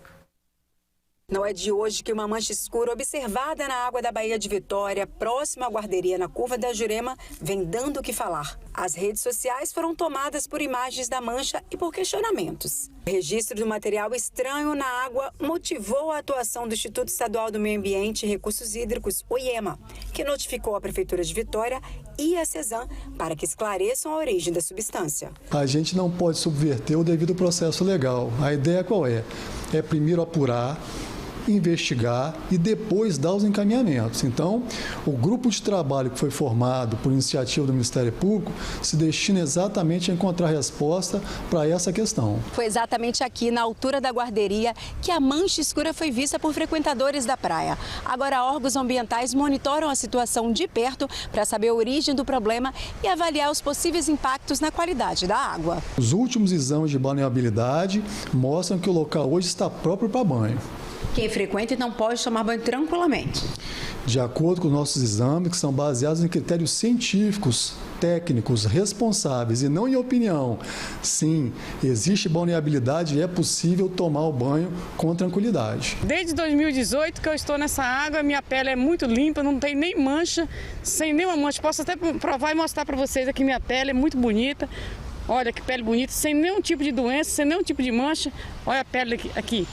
Não é de hoje que uma mancha escura observada na água da Baía de Vitória, próxima à guarderia na curva da Jurema, vem dando o que falar. As redes sociais foram tomadas por imagens da mancha e por questionamentos. O registro do material estranho na água motivou a atuação do Instituto Estadual do Meio Ambiente e Recursos Hídricos, o IEMA, que notificou a Prefeitura de Vitória e a CESAM para que esclareçam a origem da substância. A gente não pode subverter o devido processo legal. A ideia qual é? É primeiro apurar, investigar e depois dar os encaminhamentos. Então, o grupo de trabalho que foi formado por iniciativa do Ministério Público se destina exatamente a encontrar resposta para essa questão. Foi exatamente aqui, na altura da guarderia, que a mancha escura foi vista por frequentadores da praia. Agora, órgãos ambientais monitoram a situação de perto para saber a origem do problema e avaliar os possíveis impactos na qualidade da água. Os últimos exames de balneabilidade mostram que o local hoje está próprio para banho. Quem frequenta não pode tomar banho tranquilamente. De acordo com nossos exames, que são baseados em critérios científicos, técnicos, responsáveis e não em opinião, sim, existe balneabilidade e é possível tomar o banho com tranquilidade. Desde 2018 que eu estou nessa água, minha pele é muito limpa, não tem nem mancha, sem nenhuma mancha. Posso até provar e mostrar para vocês aqui, minha pele é muito bonita. Olha que pele bonita, sem nenhum tipo de doença, sem nenhum tipo de mancha. Olha a pele aqui.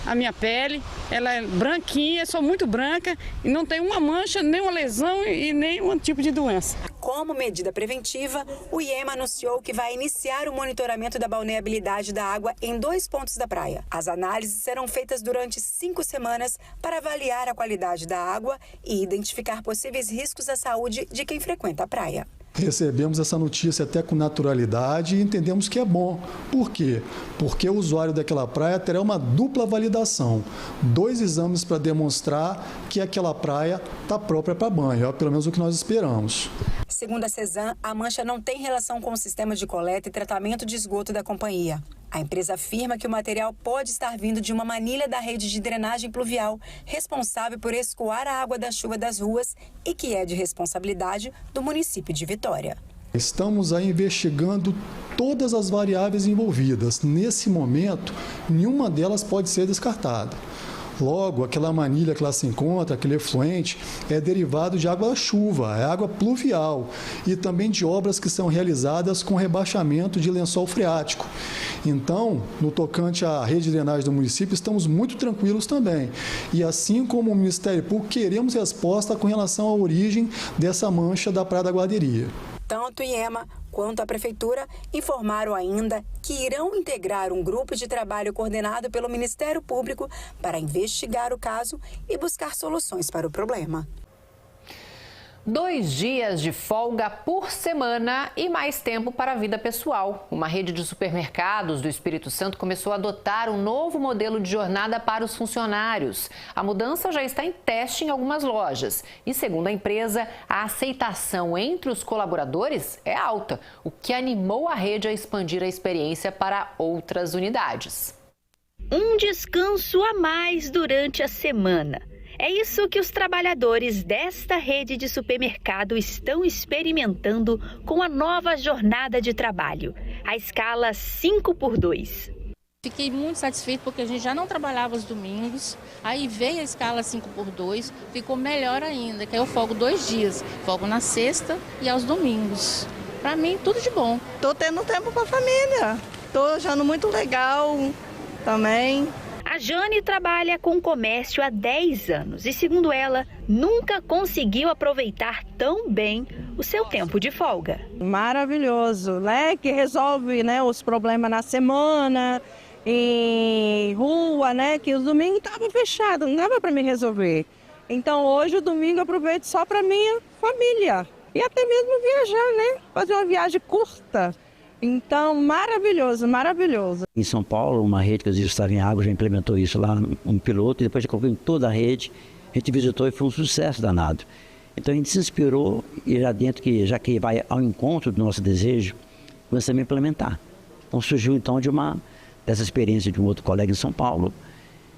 A minha pele, ela é branquinha, sou muito branca e não tem uma mancha, nem uma lesão e nenhum tipo de doença. Como medida preventiva, o IEMA anunciou que vai iniciar o monitoramento da balneabilidade da água em 2 pontos da praia. As análises serão feitas durante 5 semanas para avaliar a qualidade da água e identificar possíveis riscos à saúde de quem frequenta a praia. Recebemos essa notícia até com naturalidade e entendemos que é bom. Por quê? Porque o usuário daquela praia terá uma dupla validação. 2 exames para demonstrar que aquela praia está própria para banho. É pelo menos o que nós esperamos. Segundo a CESAM, a mancha não tem relação com o sistema de coleta e tratamento de esgoto da companhia. A empresa afirma que o material pode estar vindo de uma manilha da rede de drenagem pluvial, responsável por escoar a água da chuva das ruas e que é de responsabilidade do município de Vitória. Estamos aí investigando todas as variáveis envolvidas. Nesse momento, nenhuma delas pode ser descartada. Logo, aquela manilha que lá se encontra, aquele efluente, é derivado de água-chuva, é água pluvial e também de obras que são realizadas com rebaixamento de lençol freático. Então, no tocante à rede de drenagem do município, estamos muito tranquilos também. E assim como o Ministério Público, queremos resposta com relação à origem dessa mancha da Praia da Guarderia. Tanto o IEMA quanto a Prefeitura informaram ainda que irão integrar um grupo de trabalho coordenado pelo Ministério Público para investigar o caso e buscar soluções para o problema. 2 dias de folga por semana e mais tempo para a vida pessoal. Uma rede de supermercados do Espírito Santo começou a adotar um novo modelo de jornada para os funcionários. A mudança já está em teste em algumas lojas e, segundo a empresa, a aceitação entre os colaboradores é alta, o que animou a rede a expandir a experiência para outras unidades. Um descanso a mais durante a semana. É isso que os trabalhadores desta rede de supermercado estão experimentando com a nova jornada de trabalho, a escala 5x2. Fiquei muito satisfeito porque a gente já não trabalhava os domingos, aí veio a escala 5x2, ficou melhor ainda, que eu folgo 2 dias, folgo na sexta e aos domingos. Para mim, tudo de bom. Tô tendo tempo com a família, tô achando muito legal também. A Jane trabalha com comércio há 10 anos e, segundo ela, nunca conseguiu aproveitar tão bem o seu tempo de folga. Maravilhoso, né? Que resolve, né, os problemas na semana, em rua, né? Que os domingos estavam fechados, não dava para me resolver. Então hoje o domingo eu aproveito só para minha família e até mesmo viajar, né? Fazer uma viagem curta. Então, maravilhoso, maravilhoso. Em São Paulo, uma rede que estava em água já implementou isso lá, um piloto, e depois já colocou em toda a rede. A gente visitou e foi um sucesso danado. Então a gente se inspirou e já que vai ao encontro do nosso desejo, começamos a implementar. Então surgiu então dessa experiência de um outro colega em São Paulo.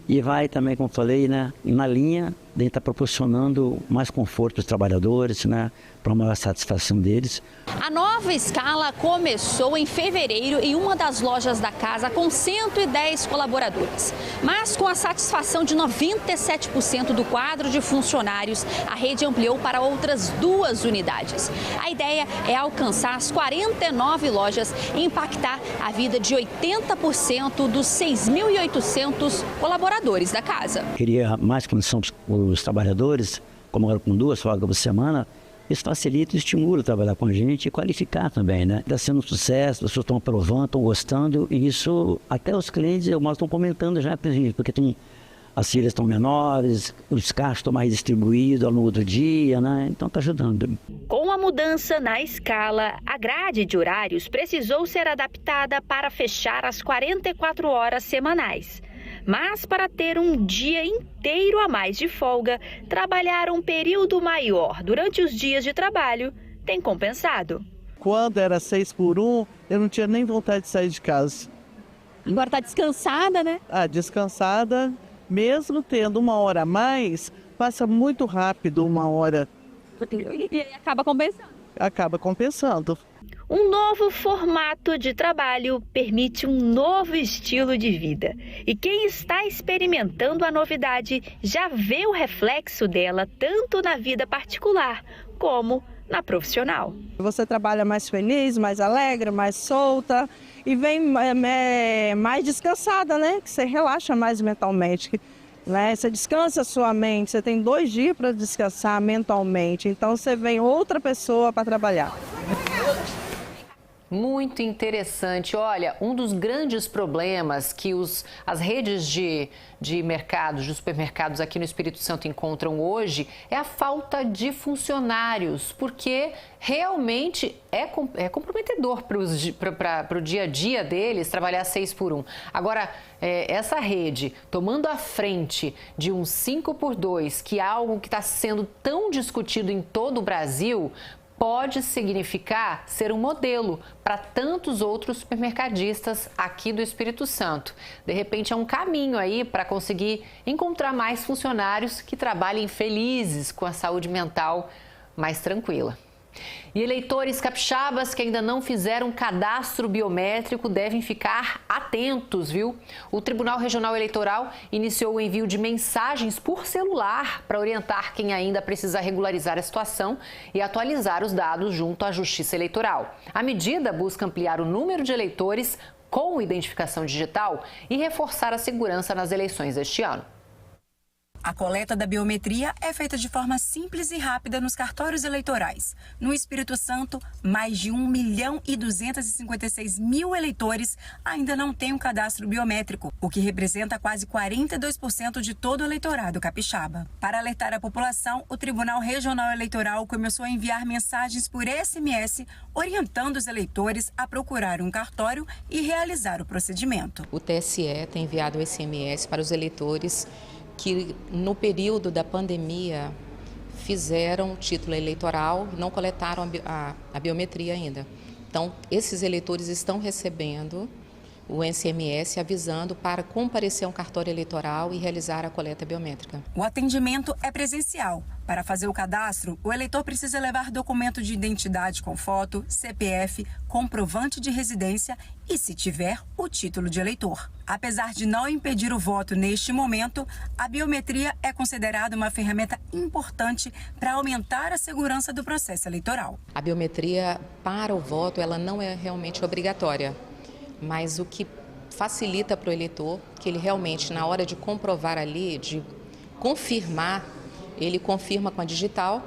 E vai também, como falei, né, na linha de estar proporcionando mais conforto para os trabalhadores, né, para uma maior satisfação deles. A nova escala começou em fevereiro em uma das lojas da casa com 110 colaboradores. Mas com a satisfação de 97% do quadro de funcionários, a rede ampliou para outras 2 unidades. A ideia é alcançar as 49 lojas e impactar a vida de 80% dos 6.800 colaboradores da casa. Queria mais condição para os trabalhadores, como agora com 2 folgas por semana. Isso facilita e estimula trabalhar com a gente e qualificar também, né? Está sendo um sucesso, as pessoas estão aprovando, estão gostando, e isso até os clientes estão comentando já, porque as filhas estão menores, os carros estão mais distribuídos ao longo do dia, né? Então está ajudando. Com a mudança na escala, a grade de horários precisou ser adaptada para fechar as 44 horas semanais. Mas para ter um dia inteiro a mais de folga, trabalhar um período maior durante os dias de trabalho tem compensado. Quando era 6 por 1, eu não tinha nem vontade de sair de casa. Agora está descansada, né? Descansada, mesmo tendo 1 hora a mais, passa muito rápido 1 hora. E acaba compensando. Acaba compensando. Um novo formato de trabalho permite um novo estilo de vida. E quem está experimentando a novidade já vê o reflexo dela tanto na vida particular como na profissional. Você trabalha mais feliz, mais alegre, mais solta e vem mais descansada, né? Que você relaxa mais mentalmente. Né? Você descansa a sua mente, você tem 2 dias para descansar mentalmente. Então você vem outra pessoa para trabalhar. Muito interessante. Olha, um dos grandes problemas que as redes de mercados, de supermercados aqui no Espírito Santo encontram hoje é a falta de funcionários, porque realmente é comprometedor para o dia a dia deles trabalhar 6 por 1. Agora, essa rede tomando a frente de um 5 por 2, que é algo que está sendo tão discutido em todo o Brasil, pode significar ser um modelo para tantos outros supermercadistas aqui do Espírito Santo. De repente é um caminho aí para conseguir encontrar mais funcionários que trabalhem felizes, com a saúde mental mais tranquila. E eleitores capixabas que ainda não fizeram cadastro biométrico devem ficar atentos, viu? O Tribunal Regional Eleitoral iniciou o envio de mensagens por celular para orientar quem ainda precisa regularizar a situação e atualizar os dados junto à Justiça Eleitoral. A medida busca ampliar o número de eleitores com identificação digital e reforçar a segurança nas eleições deste ano. A coleta da biometria é feita de forma simples e rápida nos cartórios eleitorais. No Espírito Santo, mais de 1.256.000 eleitores ainda não têm um cadastro biométrico, o que representa quase 42% de todo o eleitorado capixaba. Para alertar a população, o Tribunal Regional Eleitoral começou a enviar mensagens por SMS, orientando os eleitores a procurar um cartório e realizar o procedimento. O TSE tem enviado SMS para os eleitores que no período da pandemia fizeram título eleitoral e não coletaram a biometria ainda. Então, esses eleitores estão recebendo o SMS avisando para comparecer a um cartório eleitoral e realizar a coleta biométrica. O atendimento é presencial. Para fazer o cadastro, o eleitor precisa levar documento de identidade com foto, CPF, comprovante de residência e, se tiver, o título de eleitor. Apesar de não impedir o voto neste momento, a biometria é considerada uma ferramenta importante para aumentar a segurança do processo eleitoral. A biometria para o voto, ela não é realmente obrigatória, mas o que facilita para o eleitor, que ele realmente, na hora de comprovar ali, de confirmar, ele confirma com a digital,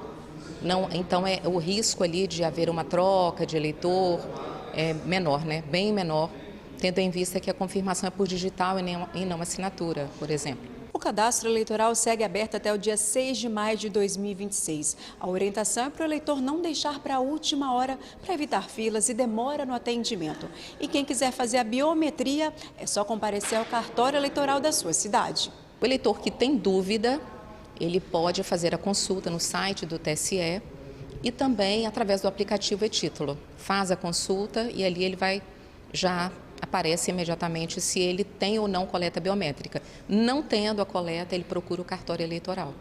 então o risco ali de haver uma troca de eleitor é menor, né? Bem menor, tendo em vista que a confirmação é por digital e não assinatura, por exemplo. O cadastro eleitoral segue aberto até o dia 6 de maio de 2026. A orientação é para o eleitor não deixar para a última hora para evitar filas e demora no atendimento. E quem quiser fazer a biometria é só comparecer ao cartório eleitoral da sua cidade. O eleitor que tem dúvida, ele pode fazer a consulta no site do TSE e também através do aplicativo e-Título. Faz a consulta e ali ele já aparece imediatamente se ele tem ou não coleta biométrica. Não tendo a coleta, ele procura o cartório eleitoral.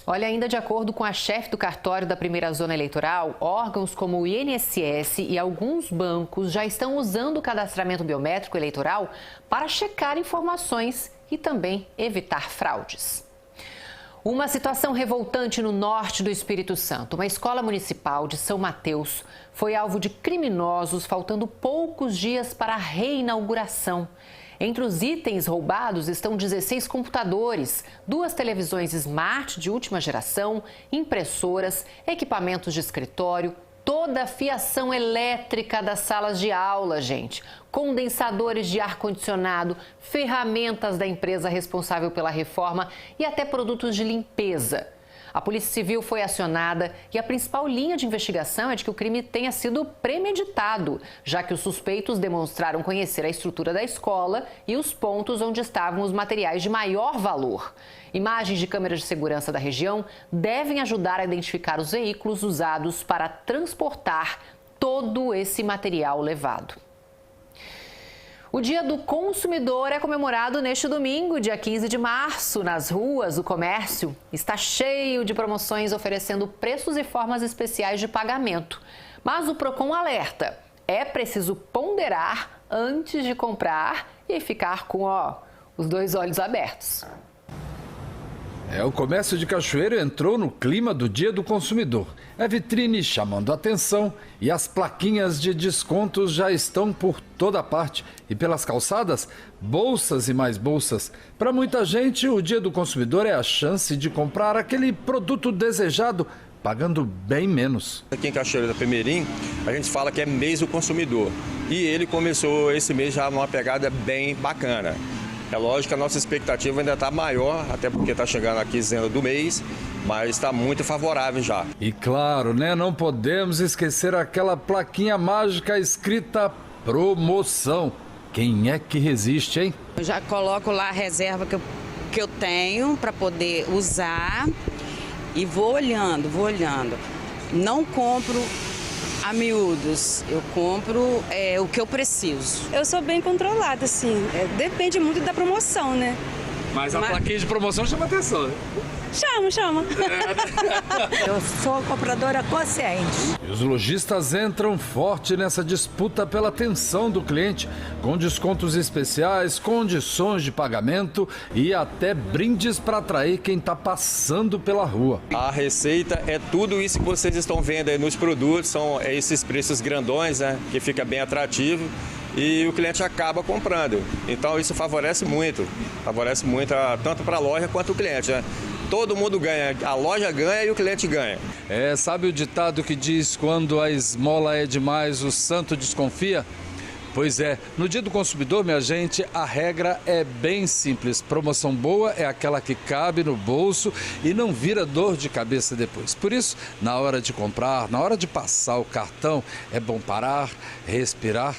Olha, ainda de acordo com a chefe do cartório da primeira zona eleitoral, órgãos como o INSS e alguns bancos já estão usando o cadastramento biométrico eleitoral para checar informações e também evitar fraudes. Uma situação revoltante no norte do Espírito Santo. Uma escola municipal de São Mateus foi alvo de criminosos, faltando poucos dias para a reinauguração. Entre os itens roubados estão 16 computadores, 2 televisões smart de última geração, impressoras, equipamentos de escritório, toda a fiação elétrica das salas de aula, gente, condensadores de ar-condicionado, ferramentas da empresa responsável pela reforma e até produtos de limpeza. A Polícia Civil foi acionada e a principal linha de investigação é de que o crime tenha sido premeditado, já que os suspeitos demonstraram conhecer a estrutura da escola e os pontos onde estavam os materiais de maior valor. Imagens de câmeras de segurança da região devem ajudar a identificar os veículos usados para transportar todo esse material levado. O Dia do Consumidor é comemorado neste domingo, dia 15 de março. Nas ruas, o comércio está cheio de promoções oferecendo preços e formas especiais de pagamento. Mas o Procon alerta, é preciso ponderar antes de comprar e ficar com os 2 olhos abertos. O comércio de Cachoeiro entrou no clima do Dia do Consumidor. A vitrine chamando a atenção e as plaquinhas de descontos já estão por toda parte. E pelas calçadas, bolsas e mais bolsas. Para muita gente, o Dia do Consumidor é a chance de comprar aquele produto desejado, pagando bem menos. Aqui em Cachoeiro da Pemerim, a gente fala que é mês do consumidor. E ele começou esse mês já numa pegada bem bacana. É lógico que a nossa expectativa ainda está maior, até porque está chegando a quinzena do mês, mas está muito favorável já. E claro, não podemos esquecer aquela plaquinha mágica escrita promoção. Quem é que resiste, hein? Eu já coloco lá a reserva que eu tenho para poder usar e vou olhando. Não compro a miúdos, eu compro o que eu preciso. Eu sou bem controlada, assim, depende muito da promoção, né? Mas a plaquinha de promoção chama atenção, né? Chama. Eu sou compradora consciente. E os lojistas entram forte nessa disputa pela atenção do cliente, com descontos especiais, condições de pagamento e até brindes para atrair quem está passando pela rua. A receita é tudo isso que vocês estão vendo aí nos produtos, são esses preços grandões, né, que fica bem atrativo. E o cliente acaba comprando. Então isso favorece muito tanto para a loja quanto o cliente, né? Todo mundo ganha, a loja ganha e o cliente ganha. Sabe o ditado que diz: quando a esmola é demais, o santo desconfia? Pois é, no Dia do Consumidor, minha gente, a regra é bem simples. Promoção boa é aquela que cabe no bolso e não vira dor de cabeça depois. Por isso, na hora de comprar, na hora de passar o cartão, é bom parar, respirar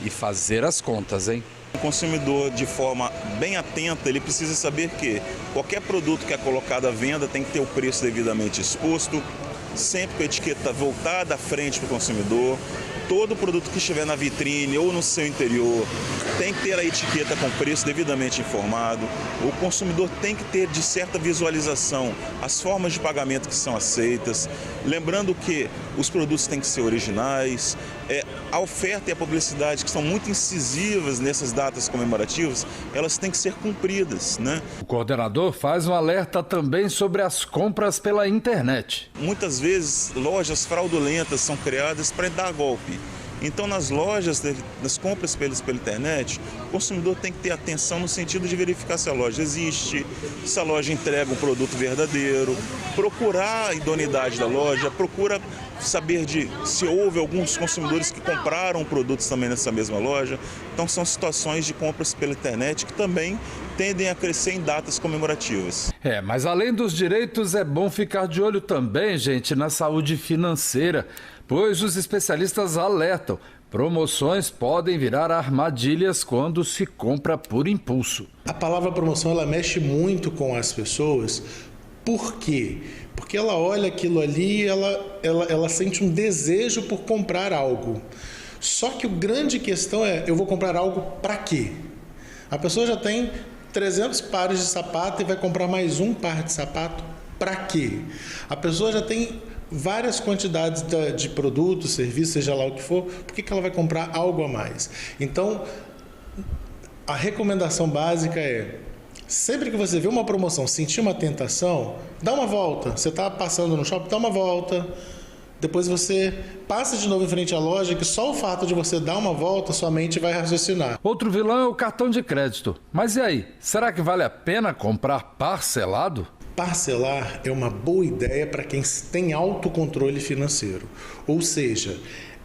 e fazer as contas, hein? O consumidor, de forma bem atenta, ele precisa saber que qualquer produto que é colocado à venda tem que ter o preço devidamente exposto, sempre com a etiqueta voltada à frente para o consumidor. Todo produto que estiver na vitrine ou no seu interior tem que ter a etiqueta com preço devidamente informado. O consumidor tem que ter, de certa visualização, as formas de pagamento que são aceitas. Lembrando que os produtos têm que ser originais. A oferta e a publicidade, que são muito incisivas nessas datas comemorativas, elas têm que ser cumpridas, né? O coordenador faz um alerta também sobre as compras pela internet. Muitas vezes, lojas fraudulentas são criadas para dar golpe. Então, nas lojas, nas compras pela internet, o consumidor tem que ter atenção no sentido de verificar se a loja existe, se a loja entrega um produto verdadeiro, procurar a idoneidade da loja, procura saber se houve alguns consumidores que compraram produtos também nessa mesma loja. Então, são situações de compras pela internet que também tendem a crescer em datas comemorativas. Mas além dos direitos, é bom ficar de olho também, gente, na saúde financeira, pois os especialistas alertam. Promoções podem virar armadilhas quando se compra por impulso. A palavra promoção, ela mexe muito com as pessoas. Por quê? Porque ela olha aquilo ali e ela sente um desejo por comprar algo. Só que a grande questão é, eu vou comprar algo para quê? A pessoa já tem 300 pares de sapato e vai comprar mais um par de sapato para quê? A pessoa já tem várias quantidades de produtos, serviços, seja lá o que for, por que ela vai comprar algo a mais? Então, a recomendação básica é, sempre que você vê uma promoção, sentir uma tentação, dá uma volta. Você está passando no shopping, dá uma volta. Depois você passa de novo em frente à loja, que só o fato de você dar uma volta, sua mente vai raciocinar. Outro vilão é o cartão de crédito. Mas e aí, será que vale a pena comprar parcelado? Parcelar é uma boa ideia para quem tem autocontrole financeiro. Ou seja,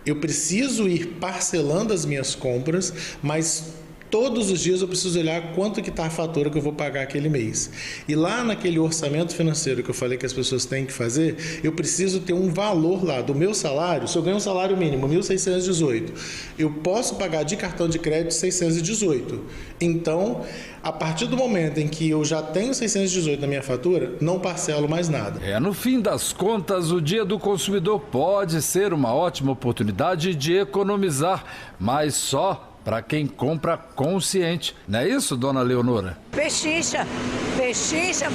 eu preciso ir parcelando as minhas compras, mas todos os dias eu preciso olhar quanto que está a fatura que eu vou pagar aquele mês. E lá naquele orçamento financeiro que eu falei que as pessoas têm que fazer, eu preciso ter um valor lá do meu salário. Se eu ganho um salário mínimo, 1.618, eu posso pagar de cartão de crédito 618. Então, a partir do momento em que eu já tenho 618 na minha fatura, não parcelo mais nada. No fim das contas, o Dia do Consumidor pode ser uma ótima oportunidade de economizar, mas só para quem compra consciente. Não é isso, dona Leonora? Pechincha,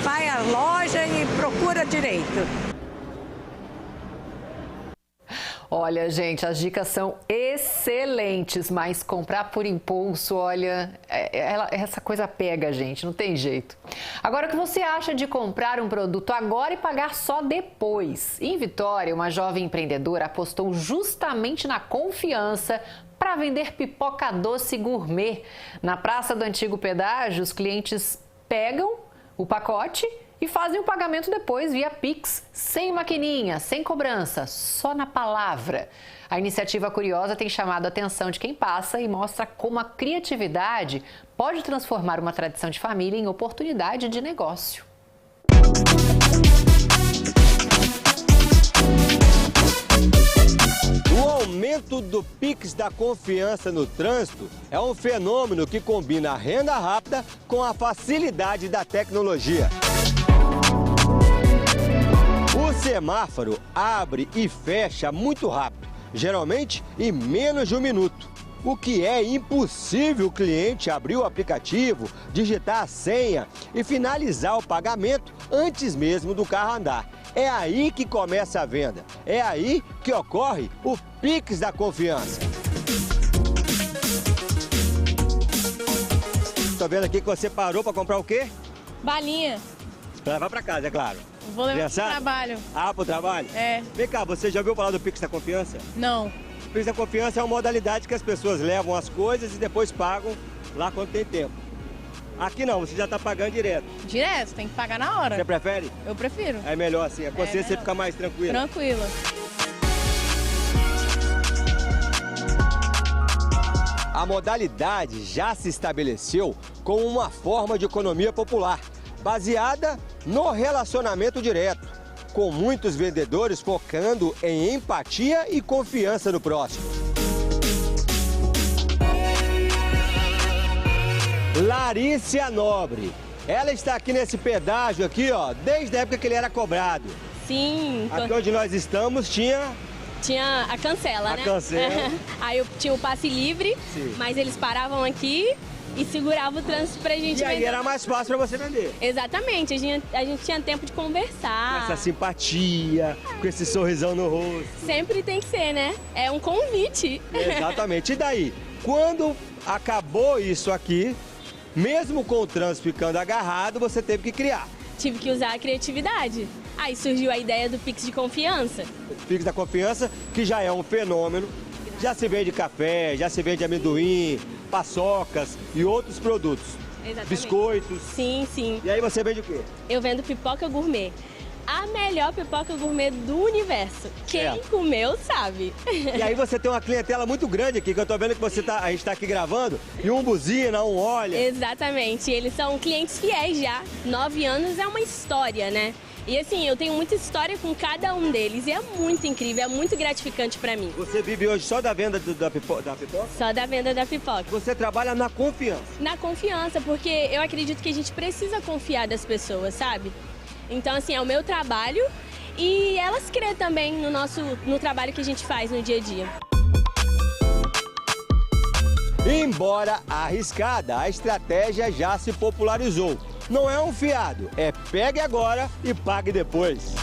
vai à loja e procura direito. Olha, gente, as dicas são excelentes, mas comprar por impulso, olha, essa coisa pega a gente, não tem jeito. Agora, o que você acha de comprar um produto agora e pagar só depois? Em Vitória, uma jovem empreendedora apostou justamente na confiança para vender pipoca doce gourmet. Na Praça do Antigo Pedágio, os clientes pegam o pacote e fazem o pagamento depois via Pix, sem maquininha, sem cobrança, só na palavra. A iniciativa curiosa tem chamado a atenção de quem passa e mostra como a criatividade pode transformar uma tradição de família em oportunidade de negócio. O aumento do Pix da confiança no trânsito é um fenômeno que combina a renda rápida com a facilidade da tecnologia. O semáforo abre e fecha muito rápido, geralmente em menos de um minuto. O que é impossível o cliente abrir o aplicativo, digitar a senha e finalizar o pagamento antes mesmo do carro andar. É aí que começa a venda, é aí que ocorre o Pix da confiança. Tô vendo aqui que você parou para comprar o quê? Balinha. Pra levar para casa, é claro. Vou levar pro trabalho. Ah, pro trabalho? É. Vem cá, você já ouviu falar do Pix da confiança? Não. O Pix da confiança é uma modalidade que as pessoas levam as coisas e depois pagam lá quando tem tempo. Aqui não, você já está pagando direto. Direto, tem que pagar na hora. Você prefere? Eu prefiro. É melhor assim, a consciência fica mais tranquila. Tranquila. A modalidade já se estabeleceu como uma forma de economia popular, baseada no relacionamento direto, com muitos vendedores focando em empatia e confiança no próximo. Larícia Nobre, ela está aqui nesse pedágio aqui, ó, desde a época que ele era cobrado. Sim. Aqui onde nós estamos tinha a cancela, né? A cancela. Aí eu tinha o passe livre, sim, mas eles paravam aqui e seguravam o trânsito pra gente vender. E aí vender. era mais fácil pra você vender. Exatamente, a gente tinha tempo de conversar. Com essa simpatia, com esse sorrisão no rosto. Sempre tem que ser, né? É um convite. Exatamente. E daí, quando acabou isso aqui, mesmo com o trânsito ficando agarrado, você teve que criar. Tive que usar a criatividade. Aí surgiu a ideia do Pix de confiança. O Pix da confiança, que já é um fenômeno. Já se vende café, já se vende amendoim, paçocas e outros produtos. Exatamente. Biscoitos. Sim, sim. E aí você vende o quê? Eu vendo pipoca gourmet. a melhor pipoca gourmet do universo. Quem comeu sabe. E aí você tem uma clientela muito grande aqui, que eu tô vendo que a gente tá aqui gravando, e um buzina, um olha. Exatamente, eles são clientes fiéis já. 9 anos é uma história, né? E assim, eu tenho muita história com cada um deles e é muito incrível, é muito gratificante pra mim. Você vive hoje só da venda da pipoca? Só da venda da pipoca. Você trabalha na confiança? Na confiança, porque eu acredito que a gente precisa confiar das pessoas, sabe? Então assim, é o meu trabalho e elas crêem também no trabalho que a gente faz no dia a dia. Embora arriscada, a estratégia já se popularizou. Não é um fiado, é pegue agora e pague depois.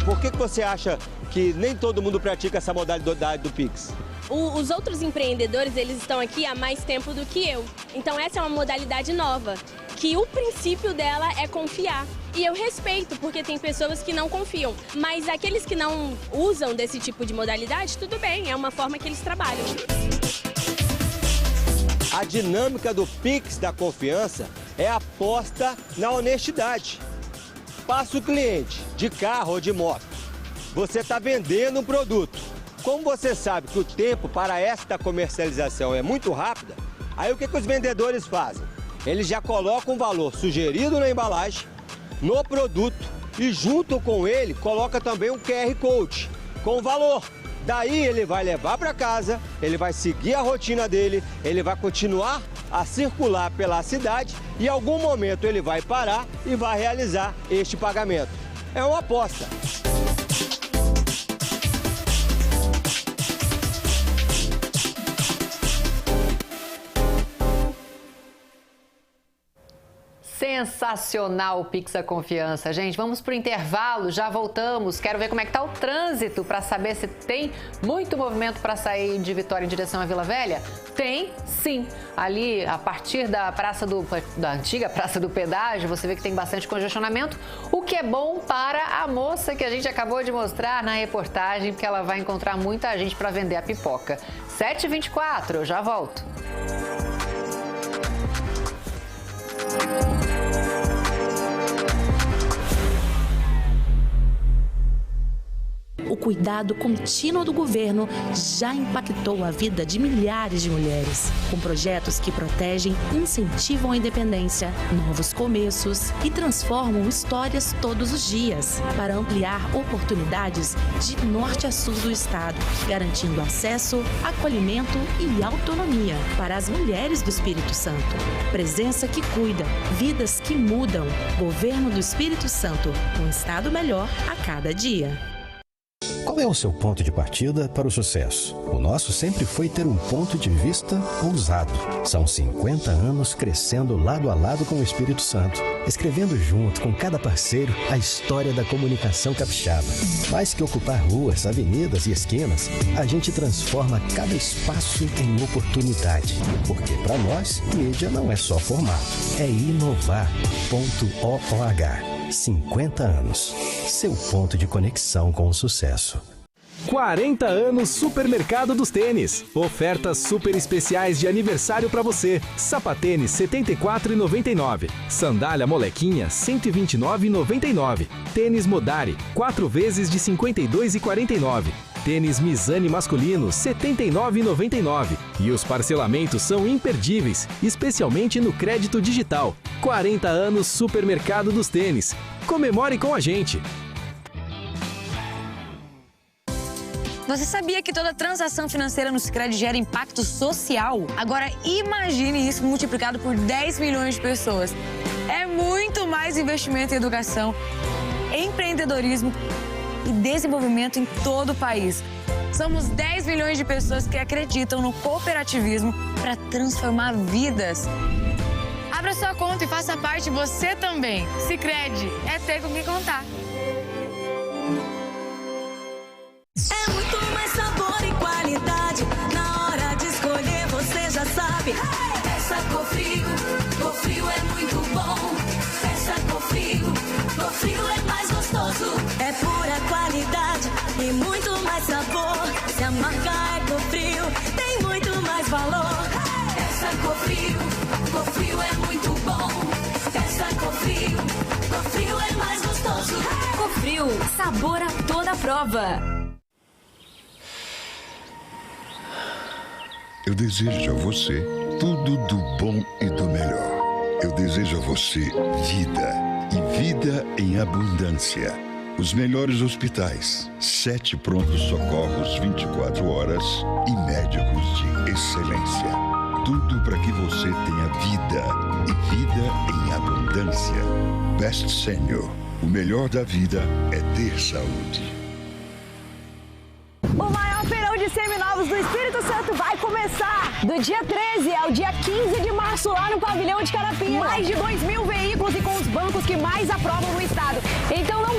Por que você acha que nem todo mundo pratica essa modalidade do Pix? Os outros empreendedores, eles estão aqui há mais tempo do que eu. Então essa é uma modalidade nova, que o princípio dela é confiar. E eu respeito, porque tem pessoas que não confiam. Mas aqueles que não usam desse tipo de modalidade, tudo bem, é uma forma que eles trabalham. A dinâmica do Pix da confiança é aposta na honestidade. Passa o cliente, de carro ou de moto. Você está vendendo um produto. Como você sabe que o tempo para esta comercialização é muito rápida, aí o que os vendedores fazem? Eles já colocam um valor sugerido na embalagem, no produto, e junto com ele coloca também um QR Code com o valor. Daí ele vai levar para casa, ele vai seguir a rotina dele, ele vai continuar a circular pela cidade e em algum momento ele vai parar e vai realizar este pagamento. É uma aposta. Sensacional o Pix da Confiança. Gente, vamos para o intervalo, já voltamos. Quero ver como é que tá o trânsito para saber se tem muito movimento para sair de Vitória em direção à Vila Velha. Tem, sim. Ali, a partir da antiga Praça do Pedágio, você vê que tem bastante congestionamento, o que é bom para a moça que a gente acabou de mostrar na reportagem, porque ela vai encontrar muita gente para vender a pipoca. 7h24, eu já volto. O cuidado contínuo do governo já impactou a vida de milhares de mulheres, com projetos que protegem, incentivam a independência, novos começos e transformam histórias todos os dias, para ampliar oportunidades de norte a sul do estado, garantindo acesso, acolhimento e autonomia para as mulheres do Espírito Santo. Presença que cuida, vidas que mudam. Governo do Espírito Santo, um estado melhor a cada dia. Qual é o seu ponto de partida para o sucesso? O nosso sempre foi ter um ponto de vista ousado. São 50 anos crescendo lado a lado com o Espírito Santo, escrevendo junto com cada parceiro a história da comunicação capixaba. Mais que ocupar ruas, avenidas e esquinas, a gente transforma cada espaço em oportunidade. Porque para nós, mídia não é só formato, é inovar. .org. 50 anos. Seu ponto de conexão com o sucesso. 40 anos Supermercado dos Tênis. Ofertas super especiais de aniversário para você. Sapatênis R$ 74,99. Sandália Molequinha R$ 129,99. Tênis Modari 4 vezes de R$ 52,49. Tênis Mizane masculino R$ 79,99. E os parcelamentos são imperdíveis, especialmente no crédito digital. 40 anos Supermercado dos Tênis. Comemore com a gente. Você sabia que toda transação financeira no Sicredi gera impacto social? Agora imagine isso multiplicado por 10 milhões de pessoas. É muito mais investimento em educação, empreendedorismo e desenvolvimento em todo o país. Somos 10 milhões de pessoas que acreditam no cooperativismo para transformar vidas. Abra sua conta e faça parte você também. Sicredi, é ter com quem contar. É muito mais sabor e qualidade. Na hora de escolher, você já sabe. Peça Cofrio é muito bom. Peça Cofrio é mais gostoso. É pura qualidade e muito mais sabor. Se a marca é Cofrio, tem muito mais valor. Peça Cofrio é muito bom. Peça Cofrio Cofrio é mais gostoso. Cofrio, sabor a toda prova. Eu desejo a você tudo do bom e do melhor. Eu desejo a você vida e vida em abundância. Os melhores hospitais, 7 prontos socorros 24 horas e médicos de excelência. Tudo para que você tenha vida e vida em abundância. Best Senior. O melhor da vida é ter saúde. O maior feirão de seminovos do Espírito Santo vai começar do dia 13 ao dia 15 de março lá no pavilhão de Carapina. Mais de 2.000 veículos e com os bancos que mais aprovam no estado. Então não